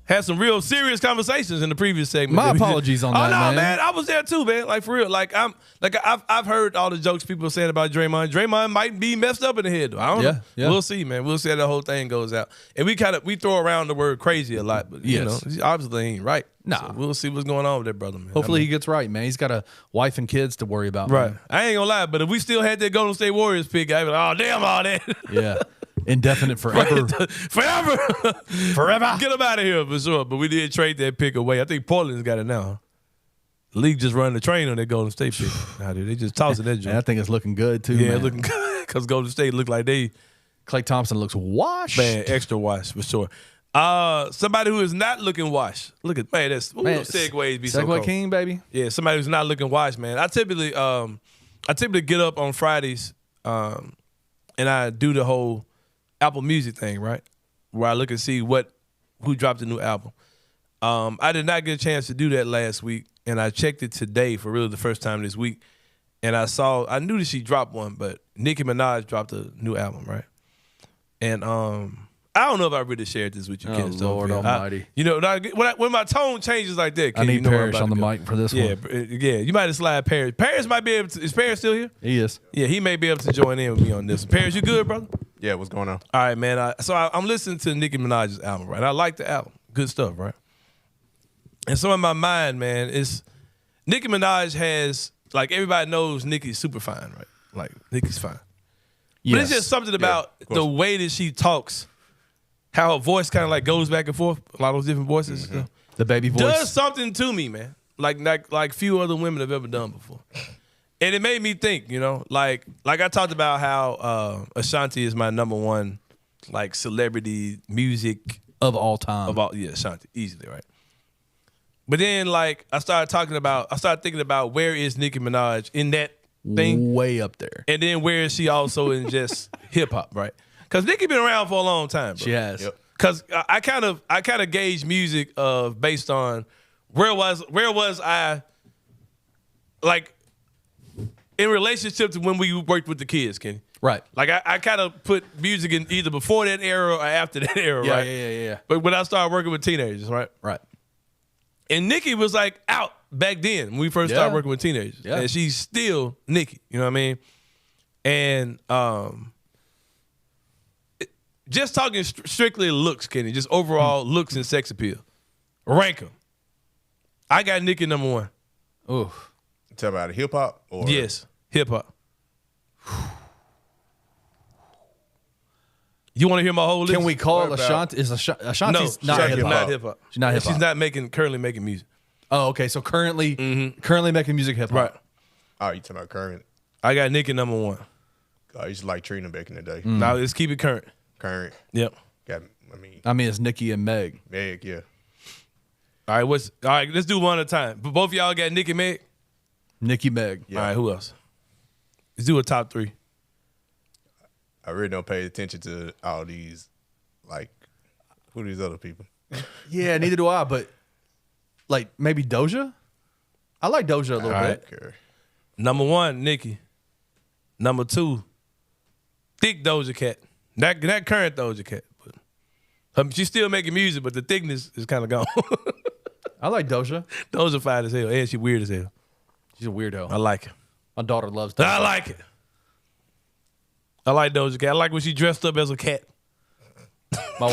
Had some real serious conversations in the previous segment. My apologies on that, man. Man. I was there too, man. Like for real. I've heard all the jokes people are saying about Draymond. Draymond might be messed up in the head. I don't know. Yeah. We'll see, man. We'll see how the whole thing goes out. And we throw around the word crazy a lot, but you know, he obviously ain't right. Nah. So we'll see what's going on with that brother, man. Hopefully he gets right, man. He's got a wife and kids to worry about. Right. Man. I ain't gonna lie, but if we still had that Golden State Warriors pick, I'd be like, oh damn all that. Yeah. Indefinite forever. Forever. Forever. Get him out of here for sure. But we did trade that pick away. I think Portland's got it now. The league just running the train on that Golden State pick. Now they just tossing that joint. I think it's looking good too. Yeah, man. looking good. Because Golden State look like they Klay Thompson looks washed. Man, extra washed for sure. Somebody who is not looking washed. Look at those segues be so cool. Segue King, baby. Yeah, somebody who's not looking washed, man. I typically get up on Fridays and I do the whole Apple Music thing, right? Where I look and see who dropped a new album. I did not get a chance to do that last week, and I checked it today for really the first time this week, and I knew that she dropped one, but Nicki Minaj dropped a new album, right? And I don't know if I really shared this with you, Ken. Lord Almighty! When my tone changes like that, Ken, I need you know Parrish on the mic for this one. Yeah, you might have slide Parrish. Parrish might be able to. Is Parrish still here? He is. Yeah, he may be able to join in with me on this. Parrish, you good, brother? Yeah, what's going on? All right, man. I'm listening to Nicki Minaj's album, right? I like the album. Good stuff, right? And so in my mind, man, it's Nicki Minaj has, like, everybody knows Nicki's super fine, right? Like, Nicki's fine. Yes. But it's just something about the way that she talks, how her voice kind of like goes back and forth, a lot of those different voices. Mm-hmm. The baby voice. Does something to me, man. Like few other women have ever done before. And it made me think, like I talked about how Ashanti is my number one, like, celebrity music of all time. Ashanti, easily, right? But then, like, I started thinking about where is Nicki Minaj in that thing? Way up there. And then where is she also in just hip hop, right? Because Nicki been around for a long time, bro. She has. Because I kind of gauge music based on where was I, like, in relationship to when we worked with the kids, Kenny. Right. Like, I kind of put music in either before that era or after that era, right? Yeah. But when I started working with teenagers, right? Right. And Nicki was, like, out back then when we first started working with teenagers. Yeah. And she's still Nicki, you know what I mean? And just talking strictly looks, Kenny, just overall looks and sex appeal. Rank them. I got Nicki number one. Ooh. Tell about hip hop or Yes, hip hop. You want to hear my whole list? Can we call Ashanti? Ashanti's no, not hip hop. Not hip hop. She's not hip hop. She's not currently making music. Oh, okay. So currently making music hip hop. Right. Oh, you talking about current? I got Nicki number one. I used to like Trina back in the day. Now let's keep it current. Current. Yep. I mean, it's Nicki and Meg. Meg, yeah. All right, let's do one at a time. But both of y'all got Nicki, Meg? Nicki, Meg. Yeah. All right, who else? Let's do a top three. I really don't pay attention to all these, like, who are these other people? Yeah, neither do I, but, like, maybe Doja? I like Doja a little bit. Okay. Number one, Nicki. Number two, thick Doja Cat. Not current Doja Cat. But she's still making music, but the thickness is kind of gone. I like Doja. Doja fine as hell, and she weird as hell. She's a weirdo. I like it. My daughter loves Doja. I like it. I like Doja Cat. I like when she dressed up as a cat. My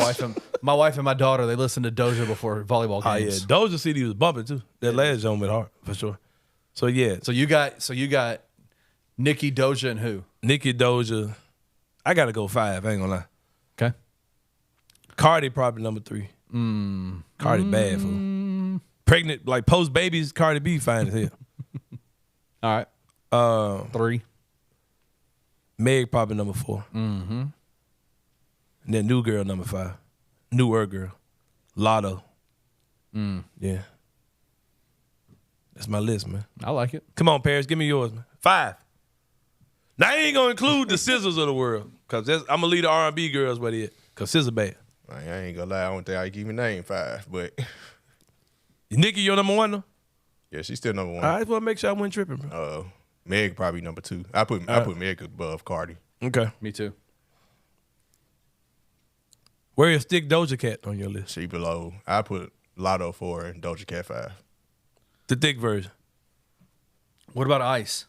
wife and my daughter, they listen to Doja before volleyball games. Oh yeah, Doja CD was bumping too. That last joint went hard for sure. So yeah. So you got Nicki, Doja, and who? Nicki, Doja. I gotta go 5. I ain't gonna lie. Okay. Cardi probably number 3. Cardi bad fool. Pregnant, like post babies. Cardi B fine as hell. All right. 3. Meg probably number 4. Mm-hmm. And then new girl number 5. Newer girl. Lotto. Yeah. That's my list, man. I like it. Come on, Paris, give me yours, man. 5. Now I ain't gonna include the scissors of the world, cause I'm gonna leave the R&B girls where they at, cause scissors bad. I ain't gonna lie, I don't think I can even name 5, but Nicki, your number 1 though? Yeah, she's still number 1. I just wanna make sure I wasn't tripping, bro. Meg probably number 2. I put Meg above Cardi. Okay. Me too. Where is Stick Doja Cat on your list? She below. I put Lotto 4 and Doja Cat 5. The thick version. What about Ice?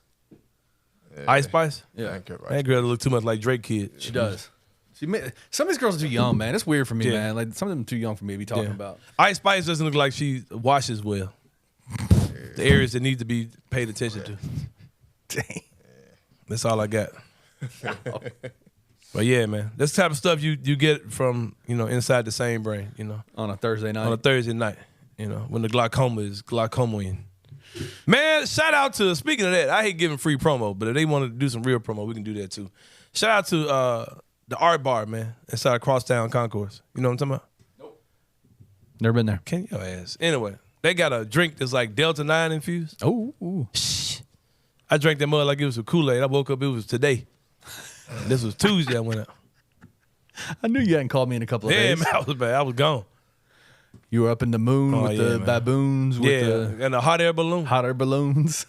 Ice Spice? Yeah. That girl look too much like Drake kid. She does. Some of these girls are too young, man. It's weird for me, man. Like some of them are too young for me to be talking about. Ice Spice doesn't look like she washes well. The areas that need to be paid attention to. Dang. That's all I got. But yeah, man, that's the type of stuff you get from, inside the same brain, On a Thursday night. On a Thursday night, when the glaucoma is glaucomaing. Man, shout out to, speaking of that, I hate giving free promo, but if they want to do some real promo, we can do that too. Shout out to the Art Bar, man, inside Crosstown Concourse. You know what I'm talking about? Nope. Never been there. Can your ass. Anyway, they got a drink that's like Delta 9 infused. Oh. I drank that mud like it was a Kool-Aid. I woke up, it was today. This was Tuesday I went out. I knew you hadn't called me in a couple of days. Yeah, man, I was bad. I was gone. You were up in the moon with the baboons. And the hot air balloon. Hot air balloons.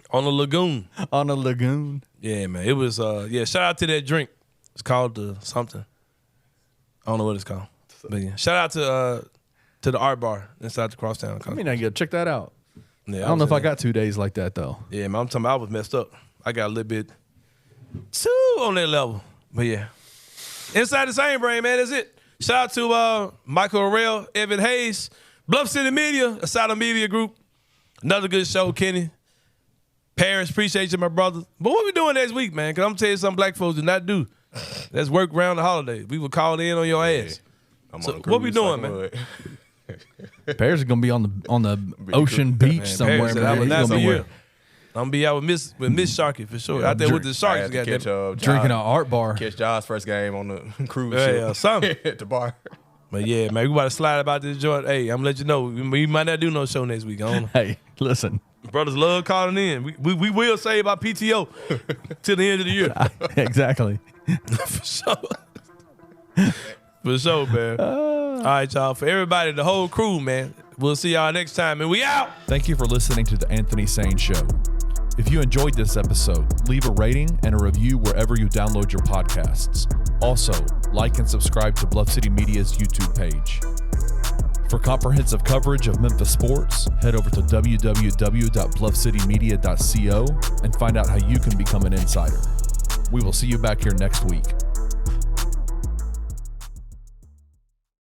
On a lagoon. On a lagoon. Yeah, man. It was, shout out to that drink. It's called the something. I don't know what it's called. But yeah, shout out to the art bar inside the Crosstown. I mean, I get check that out. Yeah, I don't know if I got 2 days like that though. Yeah, man, I'm talking about I was messed up. I got a little bit too on that level. But yeah. Inside the Same Brain, man, that's it. Shout out to Michael Harrell, Evan Hayes, Bluff City Media, Asylum Media Group. Another good show, Kenny. Paris, appreciate you, my brother. But what we doing next week, man? Because I'm telling you something black folks do not do. Let's work around the holidays. We will call in on your ass. So what we doing, man? Paris is gonna be on the ocean beach somewhere. Man. I would not be here. I'm gonna be out with Miss Sharky for sure. Out there with the Sharks. Drinking an art bar. Catch Josh's first game on the cruise ship. Something. At the bar. But yeah, man, we about to slide about this joint. Hey, I'm gonna let you know. We might not do no show next week. I don't know. Hey, listen. Brothers love calling in. We will save our PTO till the end of the year. Exactly. For sure. For sure, man. All right, y'all. For everybody, the whole crew, man. We'll see y'all next time, and we out. Thank you for listening to the Anthony Sain Show. If you enjoyed this episode, leave a rating and a review wherever you download your podcasts. Also, like and subscribe to Bluff City Media's YouTube page. For comprehensive coverage of Memphis sports, head over to www.bluffcitymedia.co and find out how you can become an insider. We will see you back here next week.